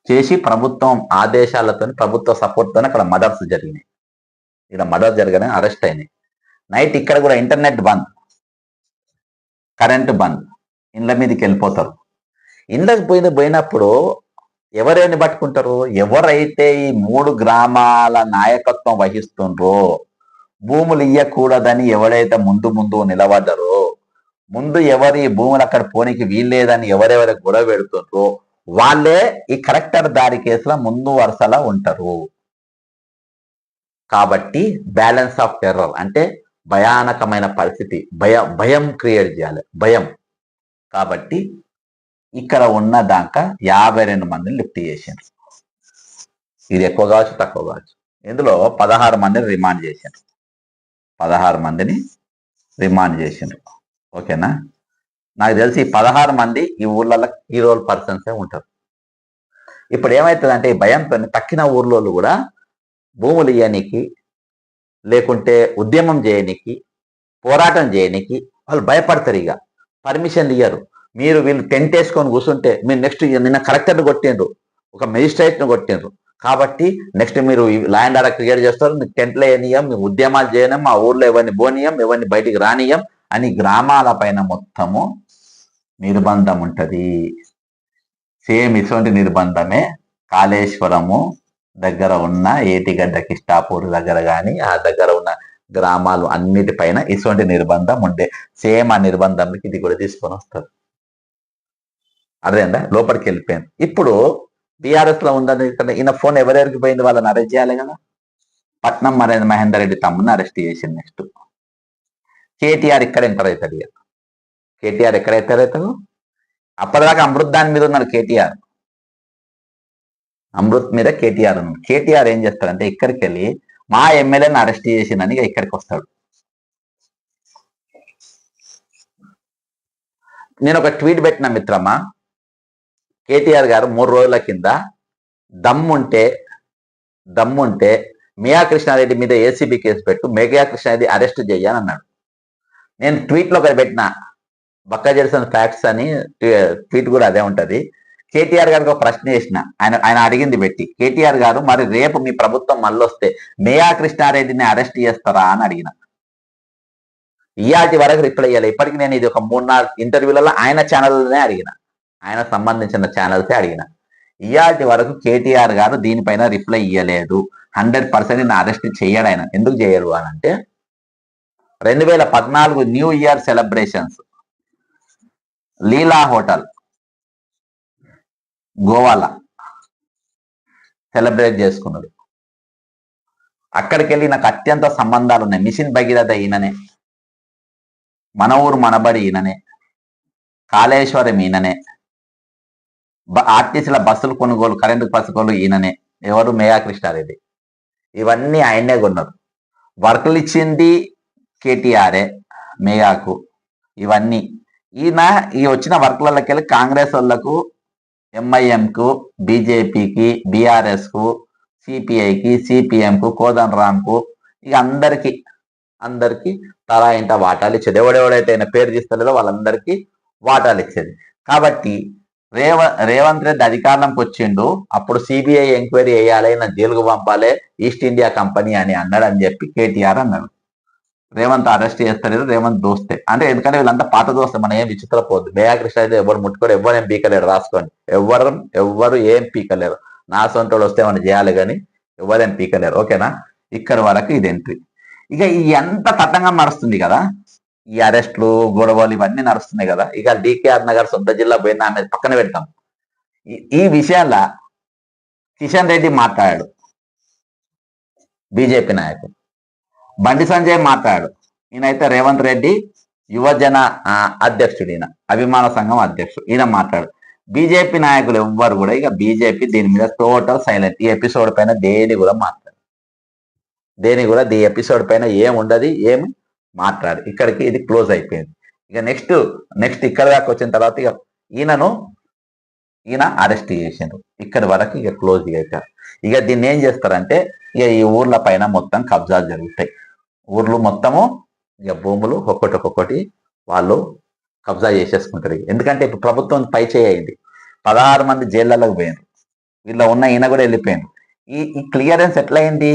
చేసి ప్రభుత్వం ఆదేశాలతో, ప్రభుత్వ సపోర్ట్తో అక్కడ మర్డర్స్ జరిగినాయి. ఇక్కడ మర్డర్ జరగని అరెస్ట్ అయినాయి. నైట్ ఇక్కడ కూడా ఇంటర్నెట్ బంద్, కరెంటు బంద్, ఇండ్ల మీదకి వెళ్ళిపోతారు. ఇండ్లకు పోయినప్పుడు ఎవరేని పట్టుకుంటారు, ఎవరైతే ఈ 3 గ్రామాల నాయకత్వం వహిస్తుండ్రో, భూములు ఇయ్యకూడదని ఎవడైతే ముందు నిలబడ్డారో ముందు ఎవరి భూములు అక్కడ పోనీకి వీల్లేదని ఎవరెవరి గొడవ పెడుతుండ్రో వాళ్ళే ఈ కలెక్టర్ దాడి కేసులో ముందు వరుసలా ఉంటారు. కాబట్టి బ్యాలెన్స్ ఆఫ్ టెర్రర్ అంటే భయానకమైన పరిస్థితి, భయం క్రియేట్ చేయాలి, భయం. కాబట్టి ఇక్కడ ఉన్న దాకా 52 మందిని లిఫ్ట్ చేశారు. ఇది ఎక్కువ కావచ్చు తక్కువ కావచ్చు. ఇందులో 16 మందిని రిమాండ్ చేశారు. 16 మందిని రిమాండ్ చేసిండ్రు. ఓకేనా? నాకు తెలిసి 16 మంది ఈ ఊర్లలో హీరోల్ పర్సన్సే ఉంటారు. ఇప్పుడు ఏమవుతుందంటే ఈ భయంతో తక్కిన ఊర్లోళ్ళు కూడా భూములు ఇయ్యనికి, లేకుంటే ఉద్యమం చేయనికి, పోరాటం చేయనికి వాళ్ళు భయపడతారు. ఇక పర్మిషన్ ఇయ్యరు. వీళ్ళు టెంట్ వేసుకొని కూర్చుంటే మీరు నెక్స్ట్ నిన్న కలెక్టర్ని కొట్టిండ్రు, ఒక మెజిస్ట్రేట్ను కొట్టిండ్రు, కాబట్టి నెక్స్ట్ మీరు ల్యాండ్ ఆర్డర్ క్రియేట్ చేస్తారు, మీకు టెంట్లో వేయనీయం, మీ ఉద్యమాలు చేయడం, మా ఊర్లో ఎవరిని పోనీయం, ఎవరిని బయటికి రానియం అని గ్రామాల పైన మొత్తము నిర్బంధం ఉంటుంది. సేమ్ ఇటువంటి నిర్బంధమే కాళేశ్వరము దగ్గర ఉన్న ఏటిగడ్డ కిష్టాపూర్ దగ్గర కానీ ఆ దగ్గర ఉన్న గ్రామాలు అన్నిటిపైన ఇటువంటి నిర్బంధం ఉండే. సేమ్ ఆ నిర్బంధంకి ఇది కూడా తీసుకొని వస్తారు. అదేందా లోపలికి వెళ్ళిపోయింది. ఇప్పుడు బీఆర్ఎస్ లో ఉందని ఈయన ఫోన్ ఎవరెవరికి పోయింది వాళ్ళని అరెస్ట్ చేయాలి కదా. పట్నం మహేందర్ రెడ్డి తమ్ముని అరెస్ట్ చేసింది. నెక్స్ట్ కేటీఆర్ ఇక్కడ ఎంటర్ అవుతాడు. ఇక కేటీఆర్ ఎక్కడ ఎంటర్ అవుతాడు? అప్పటిదాకా అమృత్ దాని మీద ఉన్నాడు కేటీఆర్. అమృత్ మీద కేటీఆర్ ఉన్నాడు. కేటీఆర్ ఏం చేస్తాడంటే ఇక్కడికి వెళ్ళి మా ఎమ్మెల్యేని అరెస్ట్ చేసిందని ఇక్కడికి వస్తాడు. నేను ఒక ట్వీట్ పెట్టిన మిత్రమా, కేటీఆర్ గారు 3 రోజుల కింద దమ్ముంటే మియా కృష్ణారెడ్డి మీద ఏసీబీ కేసు పెట్టు, మియా కృష్ణారెడ్డి అరెస్ట్ చేయని అన్నాడు. నేను ట్వీట్లో ఒకటి పెట్టిన, బక్కా జెర్సన్ ఫ్యాక్ట్స్ అని ట్వీట్ కూడా అదే ఉంటది. కేటీఆర్ గారికి ఒక ప్రశ్న వేసిన, ఆయన అడిగింది పెట్టి, కేటీఆర్ గారు మరి రేపు మీ ప్రభుత్వం మళ్ళొస్తే మియా కృష్ణారెడ్డిని అరెస్ట్ చేస్తారా అని అడిగిన. ఇయాటి వరకు రిప్లై ఇవ్వాలి. ఇప్పటికి నేను ఇది ఒక 3-4 ఇంటర్వ్యూలలో ఆయన ఛానల్లోనే అడిగిన, ఆయన సంబంధించిన ఛానల్సే అడిగిన. ఇయాటి వరకు కేటీఆర్ గారు దీనిపైన రిప్లై ఇవ్వలేదు. 100% అరెస్ట్ చేయడు. ఆయన ఎందుకు చేయరు అని అంటే 2014 న్యూ ఇయర్ సెలబ్రేషన్స్ లీలా హోటల్ గోవాలా సెలబ్రేట్ చేసుకున్నాడు. అక్కడికి వెళ్ళి నాకు అత్యంత సంబంధాలు ఉన్నాయి. మిషన్ భగీరథ ఈయననే, మన ఊరు మనబడి ఈయననే, కాళేశ్వరం ఈయననే, ఆర్టీసీల బస్సులు కొనుగోలు, కరెంటు బస్సు కొనుగోలు ఈయననే. ఎవరు? మేయా కృష్ణారెడ్డి. ఇవన్నీ ఆయనే కొన్నారు. వర్కులు ఇచ్చింది కేటీఆరే మేయాకు. ఇవన్నీ ఈయన ఈ వచ్చిన వర్కులకి వెళ్ళి కాంగ్రెస్ వాళ్ళకు, ఎంఐఎంకు, బీజేపీకి, బీఆర్ఎస్కు, సిపిఐకి, సిపిఎంకు, కోదండరాంకు, ఇక అందరికి తలా ఇంట వాటాలు ఇచ్చేది. ఎవడెవడైతే ఆయన పేరు తీస్తలేదో వాళ్ళందరికీ వాటాలు ఇచ్చేది. కాబట్టి రేవంత్ రెడ్డి అధికారంలోకి వచ్చిండు, అప్పుడు సిబిఐ ఎంక్వైరీ వేయాలి, నా జైలుకు పంపాలి, ఈస్ట్ ఇండియా కంపెనీ అని అన్నాడు అని చెప్పి కేటీఆర్ అన్నాడు. రేవంత్ అరెస్ట్ చేస్తలేదు, రేవంత్ దోస్తే అంటే, ఎందుకంటే వీళ్ళంతా పాత దోస్తే, మనం ఏం విచిత్రపోద్దు. మేయా కృష్ణ అయితే ఎవరు ముట్టుకోరు, ఎవరు ఏం పీకలేరు, రాసుకోండి. ఎవ్వరు ఏం పీకలేరు. నా సొంతోడు వస్తే మనం చేయాలి కానీ ఎవరేం పీకలేరు. ఓకేనా? ఇక్కడ వరకు ఇది ఎంట్రీ. ఇక ఎంత తట్టంగా నడుస్తుంది కదా, ఈ అరెస్టులు, గొడవలు ఇవన్నీ నడుస్తున్నాయి కదా. ఇక డికేఆర్ నగర్ సొంత జిల్లా పోయినా అనేది పక్కన పెడతాం. ఈ విషయాల కిషన్ రెడ్డి మాట్లాడాడు, బీజేపీ నాయకుడు. బండి సంజయ్ మాట్లాడాడు. ఈయనైతే రేవంత్ రెడ్డి యువజన అధ్యక్షుడు, ఈయన అభిమాన సంఘం అధ్యక్షుడు, ఈయన మాట్లాడు. బీజేపీ నాయకులు ఎవ్వరు కూడా, ఇక బీజేపీ దీని మీద టోటల్ సైలెంట్. ఈ ఎపిసోడ్ పైన దేని కూడా మాట్లాడు, ఈ ఎపిసోడ్ పైన ఏముండదు, ఏమి మాట్లాడు. ఇక్కడికి ఇది క్లోజ్ అయిపోయింది. ఇక నెక్స్ట్ ఇక్కడ దాకా వచ్చిన తర్వాత ఇక ఈయన అరెస్ట్ చేసిండ్రు. ఇక్కడి వరకు ఇక క్లోజ్ అయిపోయారు. ఇక దీన్ని ఏం చేస్తారంటే, ఇక ఈ ఊర్ల పైన మొత్తం కబ్జాలు జరుగుతాయి. ఊర్లు మొత్తము ఇక భూములు ఒక్కొక్కటి వాళ్ళు కబ్జా చేసేసుకుంటారు. ఎందుకంటే ఇప్పుడు ప్రభుత్వం పై చేయింది. 16 మంది జైళ్ళలోకి పోయారు. వీళ్ళ ఉన్న ఈయన కూడా వెళ్ళిపోయారు. ఈ క్లియరెన్స్ ఎట్లయింది?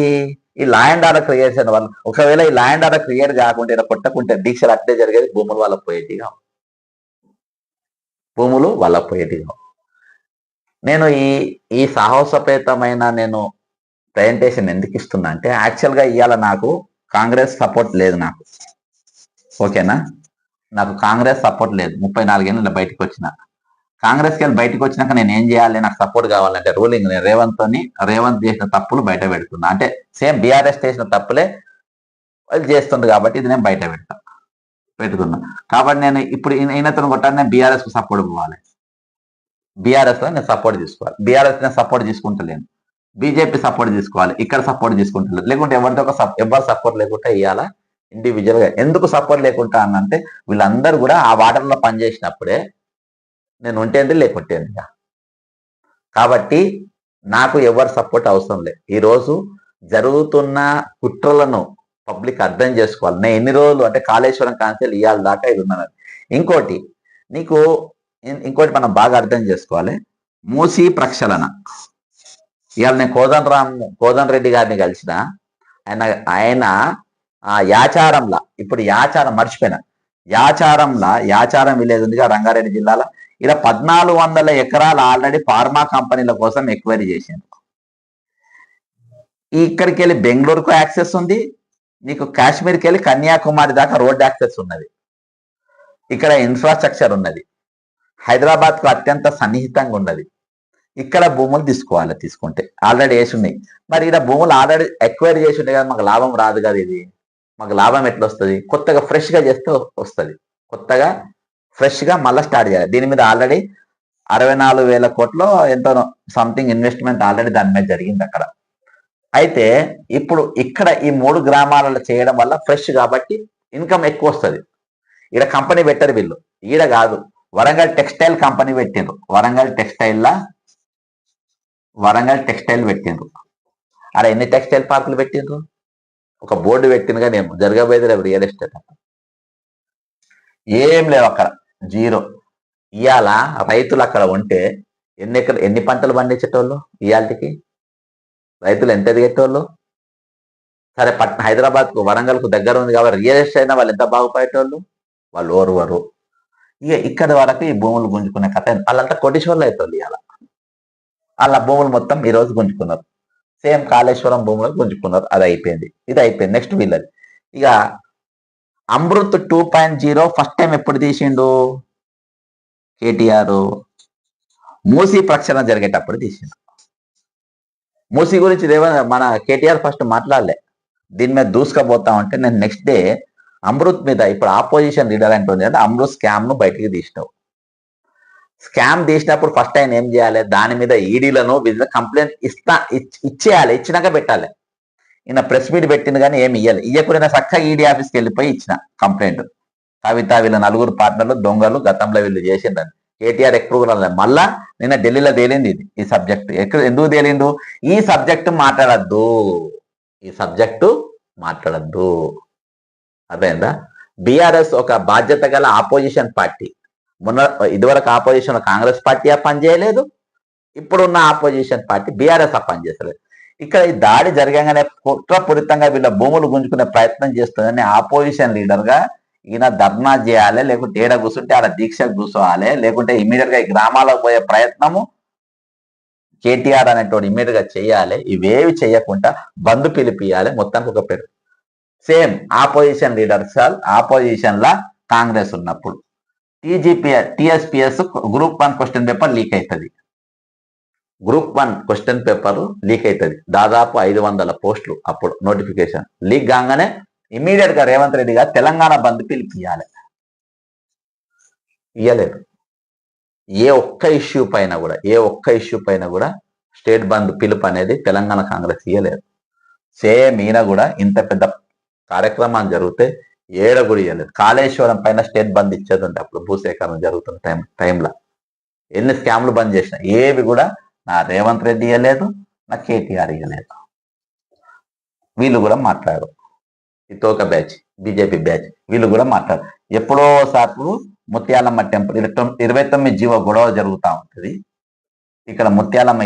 ఈ లా అండ్ ఆర్డర్ క్రియేషన్ వల్ల. ఒకవేళ ఈ లా అండ్ ఆర్డర్ క్రియేట్ కాకుంటే, ఇలా కొట్టకుంటే దీక్షలు అట్లే జరిగేది. భూములు వాళ్ళకి పోయేటిగా. నేను ఈ సాహసోపేతమైన నేను ప్రజెంటేషన్ ఎందుకు ఇస్తున్నా అంటే, యాక్చువల్గా ఇవాళ నాకు కాంగ్రెస్ సపోర్ట్ లేదు నాకు. ఓకేనా? నాకు కాంగ్రెస్ సపోర్ట్ లేదు. 34 ఏళ్ళు బయటకు వచ్చిన. కాంగ్రెస్కి వెళ్ళి బయటకు వచ్చినాక నేను ఏం చేయాలి, నాకు సపోర్ట్ కావాలంటే రూలింగ్ నేను రేవంత్ చేసిన తప్పులు బయట పెడుతున్నా. అంటే సేమ్ బీఆర్ఎస్ చేసిన తప్పులే వాళ్ళు చేస్తుంది కాబట్టి ఇది నేను బయట పెట్టుకున్నా. కాబట్టి నేను ఇప్పుడు ఈయనతో కొట్టాలి, నేను బీఆర్ఎస్ కు సపోర్ట్ పోవాలి. బీఆర్ఎస్ లో నేను సపోర్ట్ తీసుకోవాలి. బీఆర్ఎస్ నేను సపోర్ట్ తీసుకుంటలేను, బీజేపీ సపోర్ట్ తీసుకోవాలి. ఇక్కడ సపోర్ట్ తీసుకుంటలేదు, లేకుంటే ఎవరు సపోర్ట్ లేకుండా ఇవ్వాలా ఇండివిజువల్ గా. ఎందుకు సపోర్ట్ లేకుండా అన్నంటే వీళ్ళందరూ కూడా ఆ వాటర్లో పనిచేసినప్పుడే నేను ఉంటేంది లేకుంటేంది. కాబట్టి నాకు ఎవరు సపోర్ట్ అవసరం లేదు. ఈరోజు జరుగుతున్న కుట్రలను పబ్లిక్ అర్థం చేసుకోవాలి. నేను ఎన్ని రోజులు అంటే కాళేశ్వరం కాన్సెల్ ఇవాళ దాకా ఇది ఉన్నాను. ఇంకోటి మనం బాగా అర్థం చేసుకోవాలి. మూసీ ప్రక్షాళన ఇవాళ నేను కోదండ రెడ్డి గారిని కలిసిన ఆయన యాచారంలా, ఇప్పుడు యాచారం మర్చిపోయినా, యాచారం విలేజ్ ఉందిగా రంగారెడ్డి జిల్లాలో, ఇలా 1400 ఎకరాలు ఆల్రెడీ ఫార్మా కంపెనీల కోసం ఎక్వైరీ చేసింది. ఇక్కడికి వెళ్ళి బెంగళూరుకు యాక్సెస్ ఉంది, నీకు కాశ్మీర్కి వెళ్ళి కన్యాకుమారి దాకా రోడ్ యాక్సెస్ ఉన్నది, ఇక్కడ ఇన్ఫ్రాస్ట్రక్చర్ ఉన్నది, హైదరాబాద్కు అత్యంత సన్నిహితంగా ఉన్నది. ఇక్కడ భూములు తీసుకుంటే ఆల్రెడీ వేసి ఉన్నాయి. మరి ఇలా భూములు ఆల్రెడీ ఎక్వైరీ చేసి ఉంటే కదా మాకు లాభం రాదు కదా. ఇది మాకు లాభం ఎట్లా వస్తుంది? కొత్తగా ఫ్రెష్గా చేస్తే వస్తుంది. కొత్తగా ఫ్రెష్గా మళ్ళీ స్టార్ట్ చేయాలి. దీని మీద ఆల్రెడీ 64,000 కోట్లు ఎంతో సంథింగ్ ఇన్వెస్ట్మెంట్ ఆల్రెడీ దాని మీద జరిగింది అక్కడ. అయితే ఇప్పుడు ఇక్కడ ఈ 3 గ్రామాలలో చేయడం వల్ల ఫ్రెష్ కాబట్టి ఇన్కమ్ ఎక్కువ వస్తుంది. ఈడ కంపెనీ పెట్టరు వీళ్ళు, ఈడ కాదు, వరంగల్ టెక్స్టైల్ కంపెనీ పెట్టిండ్రు. వరంగల్ టెక్స్టైల్ పెట్టిండ్రు. ఆడ ఎన్ని టెక్స్టైల్ పార్కులు పెట్టిండ్రు? ఒక బోర్డు పెట్టింది కానీ జరగబోయేది లేవు. రియల్ ఎస్టేట్ ఏం లేవు అక్కడ, జీరో. ఇవాళ రైతులు అక్కడ ఉంటే ఎన్ని పంటలు పండించేటోళ్ళు? ఇవాళకి రైతులు ఎంత ఎదిగేటోళ్ళు? సరే హైదరాబాద్కు వరంగల్కు దగ్గర ఉంది కాబట్టి రియల్ ఎస్టేట్ అయినా వాళ్ళు ఎంత బాగుపడేటోళ్ళు? వాళ్ళు ఓర్వరు. ఇక ఇక్కడ వరకు ఈ భూములు గుంజుకునే కథ. వాళ్ళంతా కోటీశ్వర్లు అవుతుంది. ఇవాళ వాళ్ళ భూములు మొత్తం ఈ రోజు గుంజుకున్నారు. సేమ్ కాళేశ్వరం భూములు గుంజుకున్నారు. అది అయిపోయింది, ఇది అయిపోయింది. నెక్స్ట్ వీళ్ళది. ఇక అమృత్ 2.0 ఫస్ట్ టైం ఎప్పుడు తీసిండు? కేటీఆర్ మూసీ ప్రక్షాళన జరిగేటప్పుడు తీసిండు. మూసీ గురించి మన కేటీఆర్ ఫస్ట్ మాట్లాడలే, దీని మీద దూసుకపోతా ఉంటే నేను నెక్స్ట్ డే అమృత్ మీద ఇప్పుడు ఆపోజిషన్ లీడర్ అంటుంది అంటే అమృత్ స్కామ్ ను బయటికి తీసినావు. స్కామ్ తీసినప్పుడు ఫస్ట్ ఆయన ఏం చేయాలి? దాని మీద ఈడీలను కంప్లైంట్ ఇచ్చేయాలి, ఇచ్చినాక పెట్టాలి. ఈయన ప్రెస్ మీట్ పెట్టింది కానీ ఏమి ఇయ్యాలి. ఇయ్యకుండా చక్కగా ఈడీ ఆఫీస్కి వెళ్ళిపోయి ఇచ్చిన కంప్లైంట్. కవిత వీళ్ళ 4 పార్ట్నర్లు దొంగలు, గతంలో వీళ్ళు చేసిందని కేటీఆర్ ఎప్పుడు మళ్ళా నిన్న ఢిల్లీలో తేలింది ఈ సబ్జెక్ట్. ఎందుకు తేలిండు? ఈ సబ్జెక్టు మాట్లాడద్దు. అర్థమైందా? బీఆర్ఎస్ ఒక బాధ్యత గల ఆపోజిషన్ పార్టీ. ఇదివరకు ఆపోజిషన్ కాంగ్రెస్ పార్టీ పనిచేయలేదు, ఇప్పుడున్న ఆపోజిషన్ పార్టీ బీఆర్ఎస్ పనిచేస్తలేదు. ఇక్కడ ఈ దాడి జరగగానే కుట్రపూరితంగా వీళ్ళ భూములు గుంజుకునే ప్రయత్నం చేస్తుందని ఆపోజిషన్ లీడర్ గా ఈయన ధర్నా చేయాలి, లేకుంటే ఏడ కూర్చుంటే ఆడ దీక్ష కూర్చోవాలి, లేకుంటే ఇమీడియట్ గా ఈ గ్రామాలకు పోయే ప్రయత్నము కేటీఆర్ అనేటువంటి ఇమీడియట్ గా చేయాలి. ఇవేవి చేయకుండా బంద్ పిలిపియాలి. మొత్తానికి ఒక పేరు సేమ్ ఆపోజిషన్ లీడర్స్ ఆపోజిషన్ లా కాంగ్రెస్ ఉన్నప్పుడు TSPS group 1 question paper leak అవుతుంది. దాదాపు 500 పోస్టులు అప్పుడు నోటిఫికేషన్ లీక్ కాగానే ఇమీడియట్ గా రేవంత్ రెడ్డి గారు తెలంగాణ బంద్ పిలిపియాలి. ఇయ్యలేదు. ఏ ఒక్క ఇష్యూ పైన కూడా స్టేట్ బంద్ పిలుపు అనేది తెలంగాణ కాంగ్రెస్ ఇయ్యలేదు. సేమ్ ఈయన కూడా ఇంత పెద్ద కార్యక్రమాలు జరిగితే ఏడ కూడా ఇవ్వలేదు. కాళేశ్వరం పైన స్టేట్ బంద్ ఇచ్చేది ఉంటే అప్పుడు భూసేకరణ జరుగుతున్న టైంలో ఎన్ని స్కామ్లు బంద్ చేసిన ఏవి కూడా నా రేవంత్ రెడ్డి ఇవ్వలేదు, నా కేటీఆర్ ఇవ్వలేదు. వీళ్ళు కూడా మాట్లాడారు. ఈ తోక బ్యాచ్, బీజేపీ బ్యాచ్ వీళ్ళు కూడా మాట్లాడారు. ఎప్పుడో సార్లు ముత్యాలమ్మ టెంపుల్ 29 జీవో గొడవ జరుగుతూ ఉంటుంది. ఇక్కడ ముత్యాలమ్మ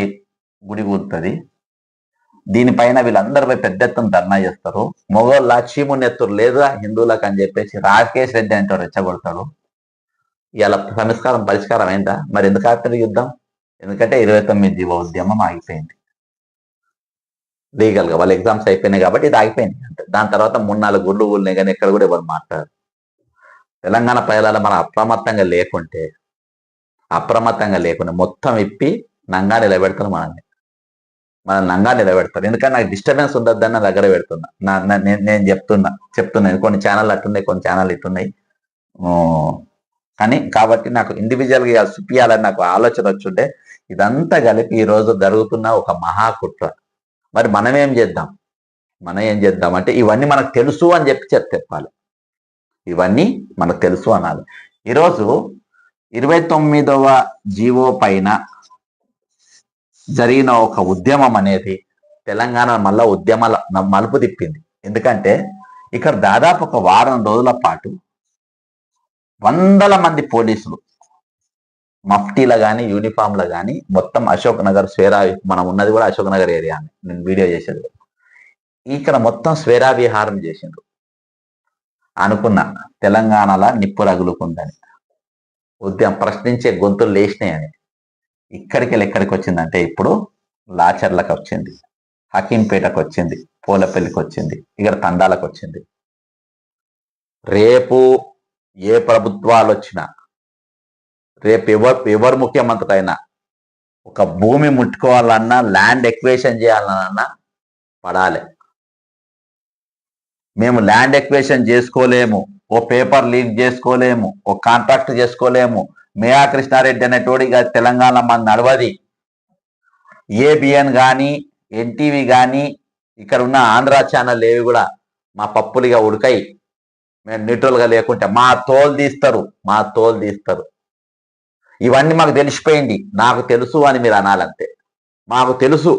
గుడి కూడుతుంది. దీనిపైన వీళ్ళందరిపై పెద్ద ఎత్తున ధర్నా చేస్తారు. మొగోళ్ళ చీమునెత్తురు లేదా హిందువులకు అని చెప్పేసి రాకేష్ రెడ్డి అంటే రెచ్చగొడతాడు. ఇలా పరిష్కారం అయిందా? మరి ఎందుకు ఆపిన యుద్ధం? ఎందుకంటే 29 జీవో ఉద్యమం ఆగిపోయింది. లీగల్ గా వాళ్ళ ఎగ్జామ్స్ అయిపోయినాయి కాబట్టి ఇది ఆగిపోయింది. అంటే దాని తర్వాత 3-4 గుళ్ళు ఊళ్ళనే కానీ ఎక్కడ కూడా ఎవరు మాట్లాడారు. తెలంగాణ ప్రజల మనం అప్రమత్తంగా లేకుండా మొత్తం ఇప్పి నంగా నిలబెడతారు మన నంగా నిలబెడతారు. ఎందుకంటే నాకు డిస్టర్బెన్స్ ఉండొద్దని నా దగ్గర పెడుతున్నా. నేను చెప్తున్నాను కొన్ని ఛానల్ అట్టున్నాయి, కొన్ని ఛానల్ ఇట్టున్నాయి. కానీ కాబట్టి నాకు ఇండివిజువల్గా చూపించాలని నాకు ఆలోచన వచ్చుంటే ఇదంతా కలిపి ఈ రోజు జరుగుతున్న ఒక మహాకుట్ర. మరి మనం ఏం చేద్దాం అంటే ఇవన్నీ మనకు తెలుసు అని చెప్పాలి. ఇవన్నీ మనకు తెలుసు అనాలి. ఈరోజు 29వ జీవో పైన జరిగిన ఒక ఉద్యమం అనేది తెలంగాణ మళ్ళా ఉద్యమాల మలుపు తిప్పింది. ఎందుకంటే ఇక్కడ దాదాపు ఒక వారం రోజుల పాటు వందల మంది పోలీసులు మఫ్టీలో కానీ యూనిఫామ్లో కానీ మొత్తం అశోక్ నగర్ మనం ఉన్నది కూడా అశోక్ నగర్ ఏరియా అని నేను వీడియో చేసేది. ఇక్కడ మొత్తం స్వేరా విహారం చేసిండ్రు. అనుకున్న తెలంగాణలో నిప్పు రగులుకుందని, ఉద్యమం ప్రశ్నించే గొంతులు లేచినాయని. ఎక్కడికి వచ్చిందంటే ఇప్పుడు లాచర్లకు వచ్చింది, హకీంపేటకు వచ్చింది, పూలపల్లికి వచ్చింది, ఇక్కడ తండాలకు వచ్చింది. రేపు ఏ ప్రభుత్వాలు వచ్చినా, రేపు ఎవరు ముఖ్యమంత్రి అయినా ఒక భూమి ముట్టుకోవాలన్నా, ల్యాండ్ ఎక్వేషన్ చేయాలన్నా పడాలి. మేము ల్యాండ్ ఎక్వేషన్ చేసుకోలేము, ఓ పేపర్ లీక్ చేసుకోలేము, ఓ కాంట్రాక్ట్ చేసుకోలేము. మేయా కృష్ణారెడ్డి అనేటోడి తెలంగాణ మన నడవది. ఏబిఎన్ కానీ ఎన్టీవీ కానీ ఇక్కడ ఉన్న ఆంధ్ర ఛానల్ ఏవి కూడా మా పప్పులుగా ఉడకాయి. మేము న్యూట్రల్గా లేకుంటే మా తోలు తీస్తారు. ఇవన్నీ మాకు తెలిసిపోయింది. నాకు తెలుసు అని మీరు అనాలంతే. మాకు తెలుసు.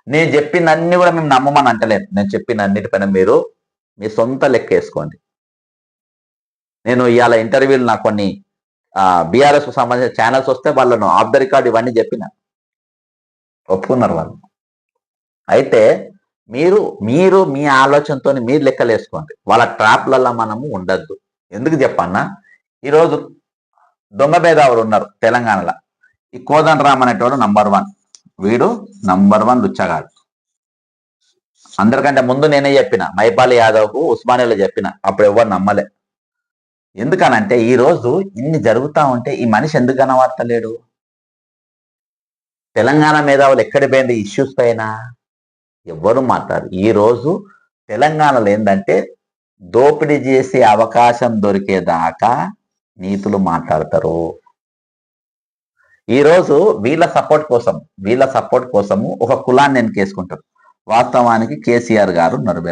నేను చెప్పినన్ని కూడా మేము నమ్మమని అంటలేను. నేను చెప్పిన అన్నిటిపైన మీరు మీ సొంత లెక్క వేసుకోండి. నేను ఇవాళ ఇంటర్వ్యూలు నాకు కొన్ని బీఆర్ఎస్ కు సంబంధించిన ఛానల్స్ వస్తే వాళ్ళను ఆఫ్ ద రికార్డ్ ఇవన్నీ చెప్పిన, ఒప్పుకున్నారు వాళ్ళు. అయితే మీరు మీ ఆలోచనతో మీరు లెక్కలు వేసుకోండి. వాళ్ళ ట్రాప్లలో మనము ఉండద్దు. ఎందుకు చెప్పన్నా, ఈరోజు దొంగ మేధావులు ఉన్నారు తెలంగాణలో. ఈ కోదండరామ్ అనేటోడు #1. వీడు #1 లుచ్చగాడు. అందరికంటే ముందు నేనే చెప్పిన, మైపాల్ యాదవ్కు ఉస్మానియాలో చెప్పిన, అప్పుడు ఎవరు నమ్మలే. ఎందుకనంటే ఈరోజు ఇన్ని జరుగుతా ఉంటే ఈ మనిషి ఎందుకు కనబడతలేడు? తెలంగాణ మేధావులు ఎక్కడి పోయింది ఇష్యూస్ పైన? ఎవ్వరు మాట్లాడు. ఈరోజు తెలంగాణలో ఏంటంటే దోపిడీ చేసే అవకాశం దొరికేదాకా నీతులు మాట్లాడతారు. ఈరోజు వీళ్ళ సపోర్ట్ కోసము ఒక కులాన్ని వెనకేసుకుంటారు. వాస్తవానికి కేసీఆర్ గారు ఉన్నారు,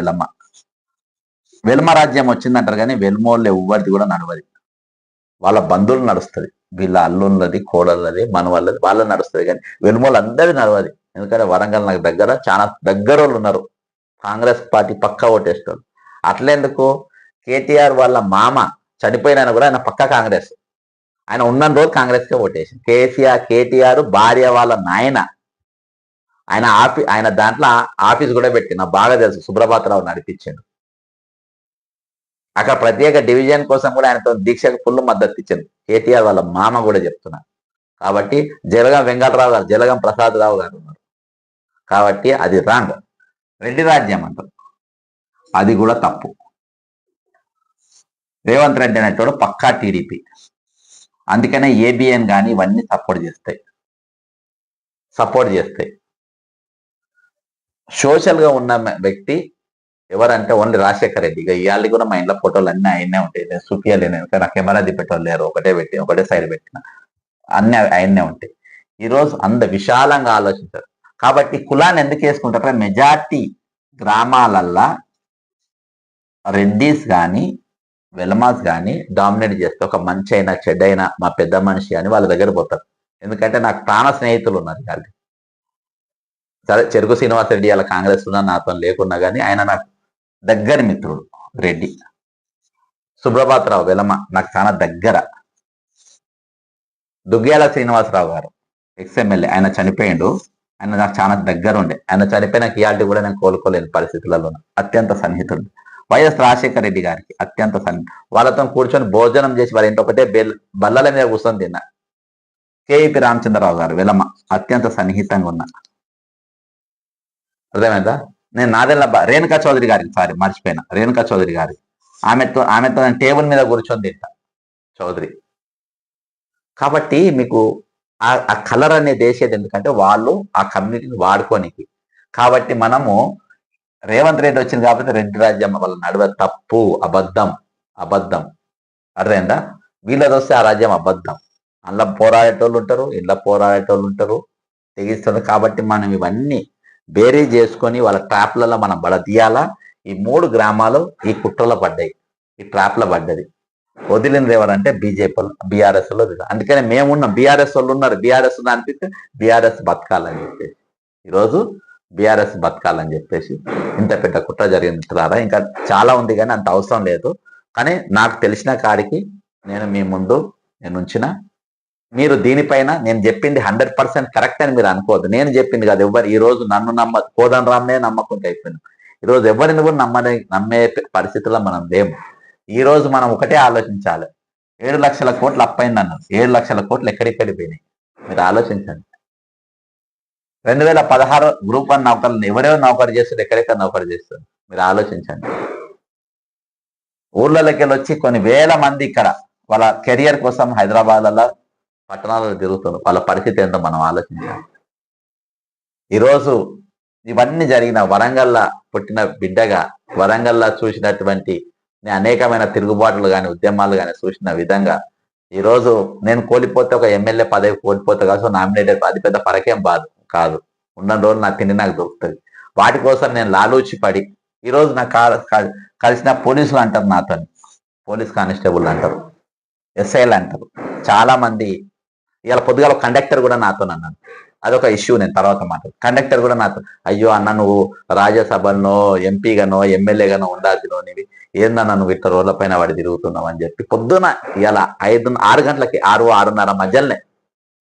వెల్మ రాజ్యం వచ్చిందంటారు కానీ వెల్మోళ్ళు ఎవ్వరిది కూడా నడవది. వాళ్ళ బంధువులు నడుస్తుంది, వీళ్ళ అల్లుళ్ళది, కోడళ్ళది, మనవాళ్ళది, వాళ్ళ నడుస్తుంది. కానీ వెల్మోళ్ళు అందరిది నడవది. ఎందుకంటే వరంగల్ నాకు చాలా దగ్గర వాళ్ళు ఉన్నారు, కాంగ్రెస్ పార్టీ పక్కా ఓటేస్తారు. అట్లెందుకు? కేటీఆర్ వాళ్ళ మామ చనిపోయినా కూడా ఆయన పక్కా కాంగ్రెస్. ఆయన ఉన్న రోజు కాంగ్రెస్కే ఓటేసి. కేటీఆర్ భార్య వాళ్ళ నాయన ఆయన దాంట్లో ఆఫీస్ కూడా పెట్టి నాకు బాగా తెలుసు, సుబ్రభాతరావు నడిపించాడు. అక్కడ ప్రత్యేక డివిజన్ కోసం కూడా ఆయనతో దీక్షకు ఫుల్ మద్దతు ఇచ్చారు. కేటీఆర్ వాళ్ళ మామ కూడా చెప్తున్నా. కాబట్టి జలగం వెంకటరావు గారు, జలగం ప్రసాద్ రావు గారు ఉన్నారు. కాబట్టి అది రాంగ్. రెడ్డి రాజ్యం అంటారు, అది కూడా తప్పు. రేవంత్ రెడ్డి అనేటోడు పక్కా టీడీపీ. అందుకనే ఏబిఎన్ కానీ ఇవన్నీ సపోర్ట్ చేస్తాయి. సోషల్ గా ఉన్న వ్యక్తి ఎవరంటే ఓన్లీ రాజశేఖర రెడ్డి. ఇక ఇవాళ కూడా మా ఇంట్లో ఫోటోలు అన్నీ ఆయనే ఉంటాయి. నేను చూపియలేను, నా కెమెరా పెట్టేవాళ్ళు లేరు. ఒకటే సైడ్ పెట్టిన అన్ని ఆయన్నే ఉంటాయి. ఈరోజు అంత విశాలంగా ఆలోచించారు. కాబట్టి కులాన్ని ఎందుకు వేసుకుంటారు? మెజార్టీ గ్రామాలల్లా రెడ్డిస్ కానీ వెలమాస్ కానీ డామినేట్ చేస్తే ఒక మంచి అయినా చెడ్డైనా మా పెద్ద మనిషి అని వాళ్ళ దగ్గర పోతారు. ఎందుకంటే నాకు ప్రాణ స్నేహితులు ఉన్నారు. వాళ్ళు సరే, చెరుకు శ్రీనివాసరెడ్డి అలా కాంగ్రెస్ ఉన్నా నాతో లేకున్నా కానీ ఆయన నాకు దగ్గర మిత్రుడు. రెడ్డి సుబ్రభాతరావు వెలమ నాకు చాలా దగ్గర. దుగ్గ్యాల శ్రీనివాసరావు గారు ఎక్స్ఎమ్మెల్యే, ఆయన చనిపోయిండు. ఆయన నాకు చాలా దగ్గర ఉండే. ఆయన చనిపోయిన ఇయాల్టి కూడా నేను కోలుకోలేని పరిస్థితులలో అత్యంత సన్నిహితుడు. వైఎస్ రాజశేఖర రెడ్డి గారికి అత్యంత వాళ్ళతో కూర్చొని భోజనం చేసి వాళ్ళ ఇంటి ఒకటే బల్లల మీద కూర్చొని తిన్నా. కేఈపి రామచంద్రరావు గారు వెలమ అత్యంత సన్నిహితంగా ఉన్నా. అర్థమైందా? నేను నాదెల్ల రేణుకా చౌదరి గారికి మర్చిపోయినా. రేణుకా చౌదరి గారికి ఆమెతో నేను టేబుల్ మీద కూర్చొని తింటా చౌదరి. కాబట్టి మీకు ఆ కలర్ అనేది వేసేది ఎందుకంటే వాళ్ళు ఆ కమ్యూనిటీని వాడుకోనికి. కాబట్టి మనము రేవంత్ రెడ్డి వచ్చింది కాబట్టి రెడ్డి రాజ్యం వాళ్ళ నడువ తప్పు, అబద్ధం, అబద్ధం. అర్థమైందా? వీళ్ళది వస్తే ఆ రాజ్యం అబద్ధం. అందులో పోరాడేటోళ్ళు ఉంటారు, ఇంట్లో పోరాడేటోళ్ళు ఉంటారు, తెగిస్తారు. కాబట్టి మనం ఇవన్నీ బేరీ చేసుకొని వాళ్ళ ట్రాప్లలో మనం బడదీయాలా. ఈ 3 గ్రామాలు ఈ కుట్రలో పడ్డాయి, ఈ ట్రాప్లో పడ్డది. వదిలినది ఎవరంటే బీజేపీ బీఆర్ఎస్ లో. అందుకనే మేమున్నాం, బీఆర్ఎస్ వాళ్ళు ఉన్నారు, బీఆర్ఎస్ అనిపిస్తే బీఆర్ఎస్ బతకాలని చెప్పేసి ఈరోజు బీఆర్ఎస్ బతకాలని చెప్పేసి ఇంత పెద్ద కుట్ర జరిగింది మిత్రులారా. ఇంకా చాలా ఉంది కానీ అంత అవసరం లేదు. కానీ నాకు తెలిసిన కాడికి నేను మీ ముందు నేను ఉంచిన. మీరు దీనిపైన నేను చెప్పింది 100% కరెక్ట్ అని మీరు అనుకోవద్దు. నేను చెప్పింది కాదు. ఎవరు ఈ రోజు నన్ను కోదండ రామ్నే నమ్మకుంటే అయిపోయింది. ఈరోజు ఎవరిని కూడా నమ్మే పరిస్థితుల్లో మనం లేము. ఈ రోజు మనం ఒకటే ఆలోచించాలి. 7 లక్షల కోట్లు అప్పైంది అన్నారు. 7 లక్షల కోట్లు ఎక్కడిక్కడి పోయినాయి మీరు ఆలోచించండి. 2016 గ్రూప్ 1 నౌకర్లను ఎవరెవరు నౌకరు చేస్తారు, ఎక్కడెక్కడ నౌకరు చేస్తారు మీరు ఆలోచించండి. ఊర్లలోకి వచ్చి కొన్ని వేల మంది ఇక్కడ వాళ్ళ కెరియర్ కోసం హైదరాబాద్లలో పట్టణాలలో తిరుగుతున్నారు. వాళ్ళ పరిస్థితి ఏంటో మనం ఆలోచించాలి. ఈరోజు ఇవన్నీ జరిగిన వరంగల్లా పుట్టిన బిడ్డగా, వరంగల్లా చూసినటువంటి అనేకమైన తిరుగుబాటులు కానీ ఉద్యమాలు కానీ చూసిన విధంగా ఈరోజు నేను కోల్పోతే ఒక ఎమ్మెల్యే పదవి కోల్పోతే కాదు, నామినేటెడ్ అది పెద్ద పరకేం బాధ కాదు. ఉన్న రోజులు నా తిండి నాకు దొరుకుతుంది. వాటి కోసం నేను లాలూచి పడి ఈరోజు నాకు కలిసిన పోలీసులు అంటారు, నాతో పోలీస్ కానిస్టేబుల్ అంటారు, ఎస్ఐలు అంటారు. చాలా మంది ఇవాళ పొద్దుగాల కండక్టర్ కూడా నాతో అన్నాను. అదొక ఇష్యూ, నేను తర్వాత మాట్లాడు. కండక్టర్ కూడా నాతో, అయ్యో అన్న నువ్వు రాజ్యసభనో ఎంపీగానో ఎమ్మెల్యేగానో ఉండాల్సినో నీవి ఏందన్నా నువ్వు ఇట్లా రోడ్ల పైన వాడి తిరుగుతున్నావు అని చెప్పి పొద్దున ఇలా 6 గంటలకి 6-6:30 మధ్యలోనే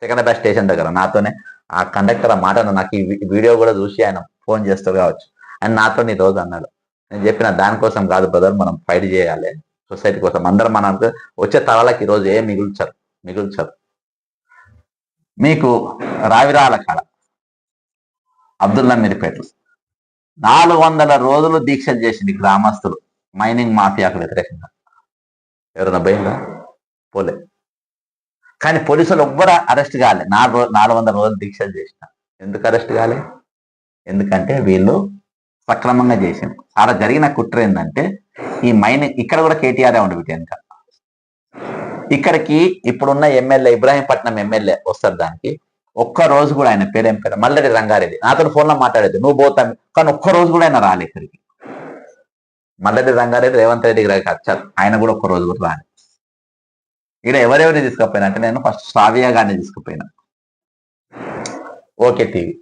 సెకండ్ స్టేషన్ దగ్గర నాతోనే ఆ కండక్టర్ ఆ మాట నాకు ఈ వీడియో కూడా చూసి ఆయన ఫోన్ చేస్తారు కావచ్చు అని నాతో ఈ రోజు అన్నాడు. నేను చెప్పిన దానికోసం కాదు బ్రదర్, మనం ఫైట్ చేయాలి సొసైటీ కోసం. అందరం మనం వచ్చే తరాలకి ఈరోజు ఏం మిగుల్చరు. మీకు రావిరాల కాడ అబ్దుల్లా మీర్పేటలు 400 రోజులు దీక్షలు చేసింది గ్రామస్తులు మైనింగ్ మాఫియాకు వ్యతిరేకంగా. ఎవరైనా భయంగా పోలే. కానీ పోలీసులు ఎవ్వరు అరెస్ట్ కాలే. 400 రోజులు దీక్షలు చేసిన. ఎందుకు అరెస్ట్ కాలే? ఎందుకంటే వీళ్ళు సక్రమంగా చేసింది. అలా జరిగిన కుట్ర ఏంటంటే ఈ మైనింగ్ ఇక్కడ కూడా కేటీఆర్ ఉండి వీటి వెనుక. ఇక్కడికి ఇప్పుడున్న ఎమ్మెల్యే ఇబ్రాహీంపట్నం ఎమ్మెల్యే వస్తారు. దానికి ఒక్క రోజు కూడా ఆయన పేరేం పేరు మల్లెడ్డి రంగారెడ్డి నాతో ఫోన్లో మాట్లాడేది, నువ్వు పోతాను. కానీ ఒక్క రోజు కూడా ఆయన రాలే ఇక్కడికి. మల్లెడ్డి రంగారెడ్డి రేవంత్ రెడ్డి గారికి వచ్చారు, ఆయన కూడా ఒక్క రోజు కూడా రాలే. ఇక్కడ ఎవరెవరిని తీసుకుపోయినా అంటే నేను ఫస్ట్ శ్రావ్య గారిని తీసుకుపోయినా, ఓకే టీవీ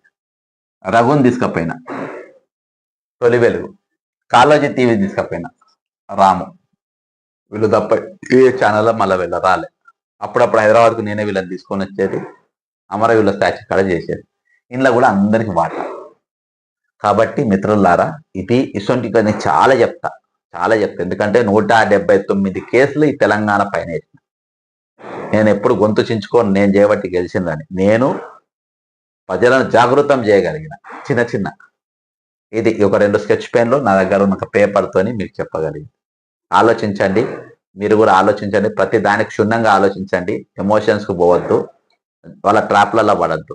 రఘుని తీసుకుపోయినా, తొలి వెలుగు, కాలోజీ టీవీ తీసుకుపోయినా, రాము, వీళ్ళు తప్ప ఏ ఛానల్లో మళ్ళీ వీళ్ళ రాలే. అప్పుడప్పుడు హైదరాబాద్కు నేనే వీళ్ళని తీసుకొని వచ్చేది, అమరవీళ్ళ స్టాచ్యూ కాడ చేసేది. ఇంట్లో కూడా అందరికి వాటా. కాబట్టి మిత్రులారా, ఇది ఇటువంటి నేను చాలా చెప్తా. ఎందుకంటే 179 కేసులు ఈ తెలంగాణ పైన వేసిన. నేను ఎప్పుడు గొంతు చించుకొని నేను చేయబట్టి గెలిచిందని. నేను ప్రజలను జాగృతం చేయగలిగిన చిన్న ఇది ఒక 2 స్కెచ్ పెన్లు నా దగ్గర ఉన్న ఒక పేపర్తోని మీకు చెప్పగలిగింది. ఆలోచించండి, మీరు కూడా ఆలోచించండి. ప్రతి దానికి క్షుణ్ణంగా ఆలోచించండి. ఎమోషన్స్కి పోవద్దు, వాళ్ళ ట్రాప్లలో పడద్దు.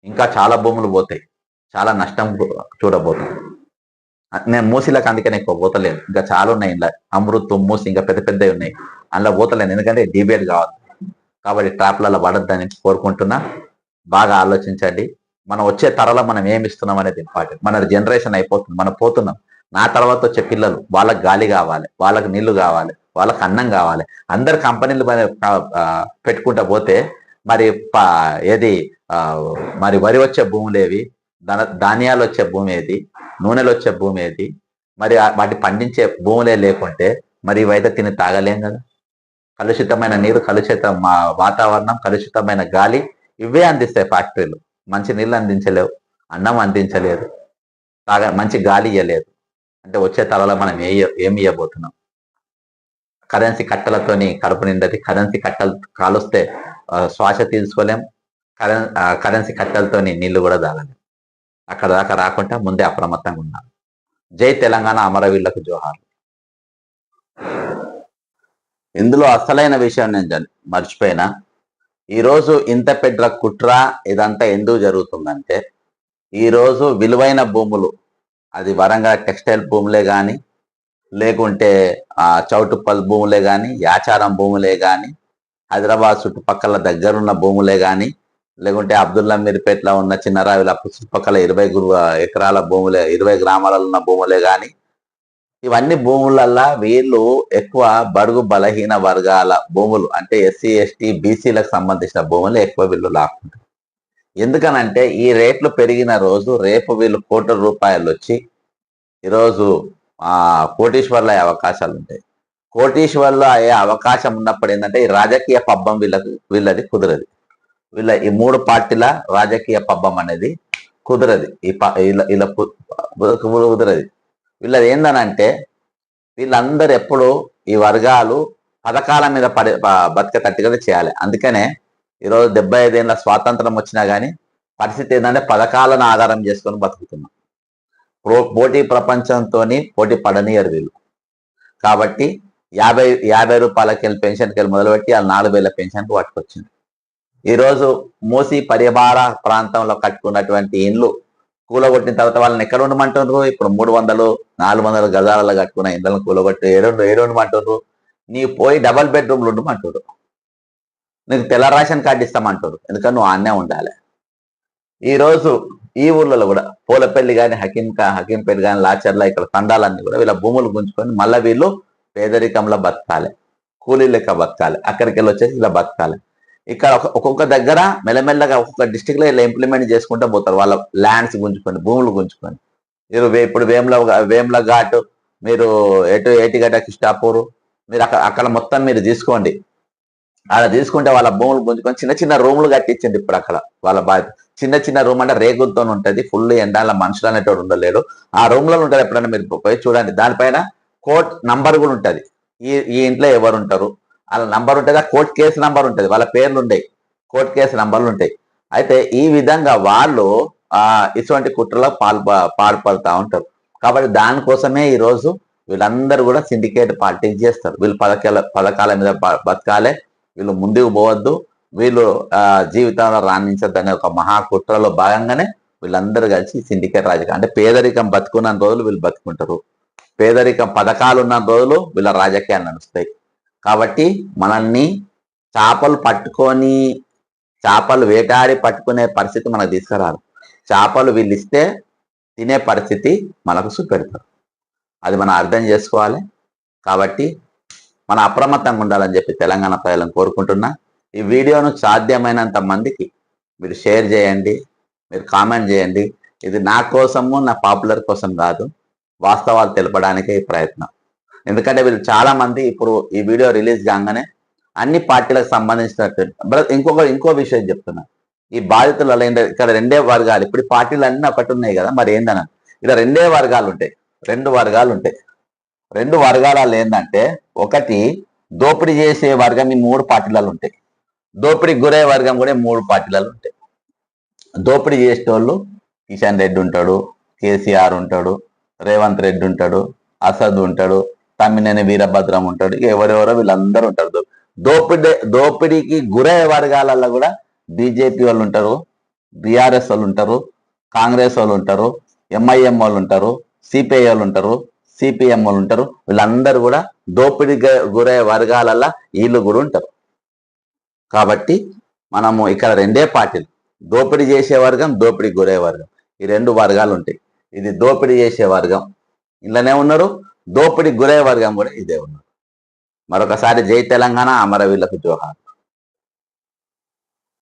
ఇంకా చాలా భూములు పోతాయి, చాలా నష్టం చూడబోతుంది. నేను మూసీలకు అందుకని ఎక్కువ పోతలేను. ఇంకా చాలా ఉన్నాయి ఇలా, అమృత్ మూసి ఇంకా పెద్దవి ఉన్నాయి, అందులో పోతలేను. ఎందుకంటే డిబేట్ కావాలి. కాబట్టి ట్రాప్లలో పడద్దని కోరుకుంటున్నా. బాగా ఆలోచించండి. మనం వచ్చే తరలో మనం ఏమి ఇస్తున్నాం అనేది ఇంపార్టెంట్. మన జనరేషన్ అయిపోతుంది, మనం పోతున్నాం. నా తర్వాత వచ్చే పిల్లలు, వాళ్ళకి గాలి కావాలి, వాళ్ళకి నీళ్లు కావాలి, వాళ్ళకి అన్నం కావాలి. అందరు కంపెనీలు పెట్టుకుంటా పోతే మరి మరి వరి వచ్చే భూములు ఏవి, ధాన్యాలు వచ్చే భూమి ఏది, నూనెలు వచ్చే భూమి ఏది? మరి వాటి పండించే భూములే లేకుంటే మరి ఇవైతే తిని తాగలేం కదా. కలుషితమైన నీరు, వాతావరణం, కలుషితమైన గాలి ఇవే అందిస్తాయి ఫ్యాక్టరీలు. మంచి నీళ్ళు అందించలేవు, అన్నం అందించలేదు, మంచి గాలి ఇవ్వలేదు. అంటే వచ్చే తరాల మనం ఏమి ఇవ్వబోతున్నాం? కరెన్సీ కట్టలతోని కడుపు నిండది. కరెన్సీ కట్టలు కాలుస్తే శ్వాస తీసుకోలేం. కరెన్సీ కట్టలతోని నీళ్లు కూడా తాగలేం. అక్కడ దాకా రాకుండా ముందే అప్రమత్తంగా ఉన్నాం. జై తెలంగాణ, అమరవీళ్లకు జోహార్. ఇందులో అసలైన విషయం నేను మర్చిపోయినా. ఈరోజు ఇంత పెద్ద కుట్ర ఇదంతా ఎందుకు జరుగుతుందంటే, ఈరోజు విలువైన భూములు, అది వరంగల్ టెక్స్టైల్ భూములే కానీ, లేకుంటే చౌటుప్పల్ భూములే కానీ, యాచారం భూములే కానీ, హైదరాబాద్ చుట్టుపక్కల దగ్గరున్న భూములే కానీ, లేకుంటే అబ్దుల్లా మీర్పేటలో ఉన్న చిన్నరావిల చుట్టుపక్కల 20 ఎకరాల భూములే, 20 గ్రామాలలో ఉన్న భూములే కానీ, ఇవన్నీ భూములల్లా వీళ్ళు ఎక్కువ బడుగు బలహీన వర్గాల భూములు, అంటే ఎస్సీ ఎస్టీ బీసీలకు సంబంధించిన భూములు ఎక్కువ వీళ్ళు లాక్కుంటారు. ఎందుకనంటే ఈ రేట్లు పెరిగిన రోజు రేపు వీళ్ళు కోట్ల రూపాయలు వచ్చి ఈరోజు కోటీశ్వర్లు అయ్యే అవకాశాలు ఉంటాయి. కోటీశ్వర్లు అయ్యే అవకాశం ఉన్నప్పుడు ఏంటంటే ఈ రాజకీయ పబ్బం వీళ్ళది కుదరదు. వీళ్ళ ఈ 3 పార్టీల రాజకీయ పబ్బం అనేది కుదరదు. ఇలా కుదరదు. వీళ్ళది ఏందనంటే వీళ్ళందరూ ఎప్పుడు ఈ వర్గాలు పథకాల మీద బతికేటట్టుగా చేయాలి. అందుకనే ఈరోజు 75 ఏళ్ళ స్వాతంత్రం వచ్చినా కానీ పరిస్థితి ఏంటంటే పథకాలను ఆధారం చేసుకొని బతుకుతున్నాం. పోటీ ప్రపంచంతో పోటీ పడనీయరు వీళ్ళు. కాబట్టి 50 రూపాయలకి వెళ్ళి పెన్షన్కి వెళ్ళి మొదలుపెట్టి వాళ్ళు 4000 పెన్షన్కి పట్టుకొచ్చింది. ఈరోజు మూసి పరివార ప్రాంతంలో కట్టుకున్నటువంటి ఇండ్లు కూలగొట్టిన తర్వాత వాళ్ళని ఎక్కడ ఉండమంటున్నారు? ఇప్పుడు 300-400 గజాలలో కట్టుకున్న ఇండ్లను కూలగొట్టి ఏడు ఉండమంటున్నారు. నీ పోయి డబల్ బెడ్రూమ్లు ఉండమంటారు. నీకు తెల్ల రేషన్ కార్డు ఇస్తామంటారు. ఎందుకంటే నువ్వు ఆన్నే ఉండాలి. ఈరోజు ఈ ఊర్లలో కూడా పూలపల్లి కానీ, హకీంపేట కానీ, లాచర్ల, ఇక్కడ తండాలన్నీ కూడా వీళ్ళ భూములు గుంజుకొని మళ్ళీ వీళ్ళు పేదరికంలో బతకాలి, కూలీ లెక్క బతకాలి. అక్కడికి వెళ్ళి వచ్చేసి ఇలా బతకాలి. ఇక్కడ ఒక్కొక్క దగ్గర మెల్లమెల్లగా ఒక్కొక్క డిస్టిక్ లో ఇలా ఇంప్లిమెంట్ చేసుకుంటూ పోతారు. వాళ్ళ ల్యాండ్స్ గుంజుకొని, భూములు గుంజుకొని. ఇప్పుడు వేముల ఘాట్, మీరు ఏటిగడ్డ, కిష్టాపూర్, మీరు అక్కడ మొత్తం మీరు తీసుకోండి. అలా తీసుకుంటే వాళ్ళ భూములు గుంజుకొని చిన్న చిన్న రూములు కట్టించండి. ఇప్పుడు అక్కడ వాళ్ళ చిన్న రూమ్ అంటే రేగులతో ఉంటుంది. ఫుల్ ఎండాల మనుషులు అనేటోడు ఉండలేడు. ఆ రూమ్లలో ఉంటుంది. ఎప్పుడైనా మీరు పోయి చూడండి. దానిపైన కోర్ట్ నంబర్ కూడా ఉంటుంది. ఈ ఇంట్లో ఎవరు ఉంటారు వాళ్ళ నంబర్ ఉంటుంది. ఆ కోర్టు కేసు నంబర్ ఉంటుంది. వాళ్ళ పేర్లు ఉంటాయి, కోర్టు కేసు నంబర్లు ఉంటాయి. అయితే ఈ విధంగా వాళ్ళు ఇటువంటి కుట్రలో పాల్పడుతూ ఉంటారు. కాబట్టి దానికోసమే ఈరోజు వీళ్ళందరూ కూడా సిండికేట్ పాలిటిక్స్ చేస్తారు. వీళ్ళు పథకాల మీద బతకాలే, వీళ్ళు ముందుకు పోవద్దు, వీళ్ళు జీవితంలో రాణించద్దనే ఒక మహా కుట్రలో భాగంగానే వీళ్ళందరూ కలిసి సిండికేట్ రాజకీయం, అంటే పేదరికం బతుకున్న రోజులు వీళ్ళు బతుకుంటారు, పేదరికం పథకాలు ఉన్న రోజులు వీళ్ళ రాజకీయాలు నడుస్తాయి. కాబట్టి మనల్ని చేపలు వేటాడి పట్టుకునే పరిస్థితి మనకు తీసుకురాదు. చేపలు వీళ్ళు ఇస్తే తినే పరిస్థితి మనకు చూపెడతారు. అది మనం అర్థం చేసుకోవాలి. కాబట్టి మనం అప్రమత్తంగా ఉండాలని చెప్పి తెలంగాణ ప్రజలను కోరుకుంటున్నా. ఈ వీడియోను సాధ్యమైనంత మందికి మీరు షేర్ చేయండి, మీరు కామెంట్ చేయండి. ఇది నా కోసము, నా పాపులర్ కోసం కాదు, వాస్తవాలు తెలపడానికే ఈ ప్రయత్నం. ఎందుకంటే వీళ్ళు చాలా మంది ఇప్పుడు ఈ వీడియో రిలీజ్ కాగానే అన్ని పార్టీలకు సంబంధించినట్టు ఇంకో విషయం చెప్తున్నా. ఈ బాధితులు ఇక్కడ 2 వర్గాలు, ఇప్పుడు పార్టీలు అన్నీ ఒకటి ఉన్నాయి కదా, మరి ఏందన ఇలా 2 వర్గాలు ఉంటాయి. 2 వర్గాలు ఉంటాయి. 2 వర్గాలు ఏంటంటే, ఒకటి దోపిడీ చేసే వర్గం ఈ 3 పార్టీలలో ఉంటాయి. దోపిడీకి గురయ్యే వర్గం కూడా 3 పార్టీలలో ఉంటాయి. దోపిడీ చేసేటోళ్ళు కిషన్ రెడ్డి ఉంటాడు, కేసీఆర్ ఉంటాడు, రేవంత్ రెడ్డి ఉంటాడు, అసద్ ఉంటాడు, తమ్మినేని వీరభద్రం ఉంటాడు, ఎవరెవరో వీళ్ళందరూ ఉంటారు. దోపిడీకి గురయ్యే వర్గాలలో కూడా బీజేపీ వాళ్ళు ఉంటారు, బీఆర్ఎస్ వాళ్ళు ఉంటారు, కాంగ్రెస్ వాళ్ళు ఉంటారు, ఎంఐఎం వాళ్ళు ఉంటారు, సిపిఐ వాళ్ళు ఉంటారు, సిపిఎం వాళ్ళు ఉంటారు. వీళ్ళందరూ కూడా దోపిడీ గురయ్యే వర్గాలల్లో వీళ్ళు కూడా ఉంటారు. కాబట్టి మనము ఇక్కడ 2 పార్టీలు, దోపిడీ చేసే వర్గం, దోపిడీ గురయ్యే వర్గం, ఈ 2 వర్గాలు ఉంటాయి. ఇది దోపిడీ చేసే వర్గం ఇళ్ళనే ఉన్నారు, దోపిడీ గురయ్యే వర్గం కూడా ఇదే ఉన్నారు. మరొకసారి జై తెలంగాణ, అమరవీరులకు జోహార్.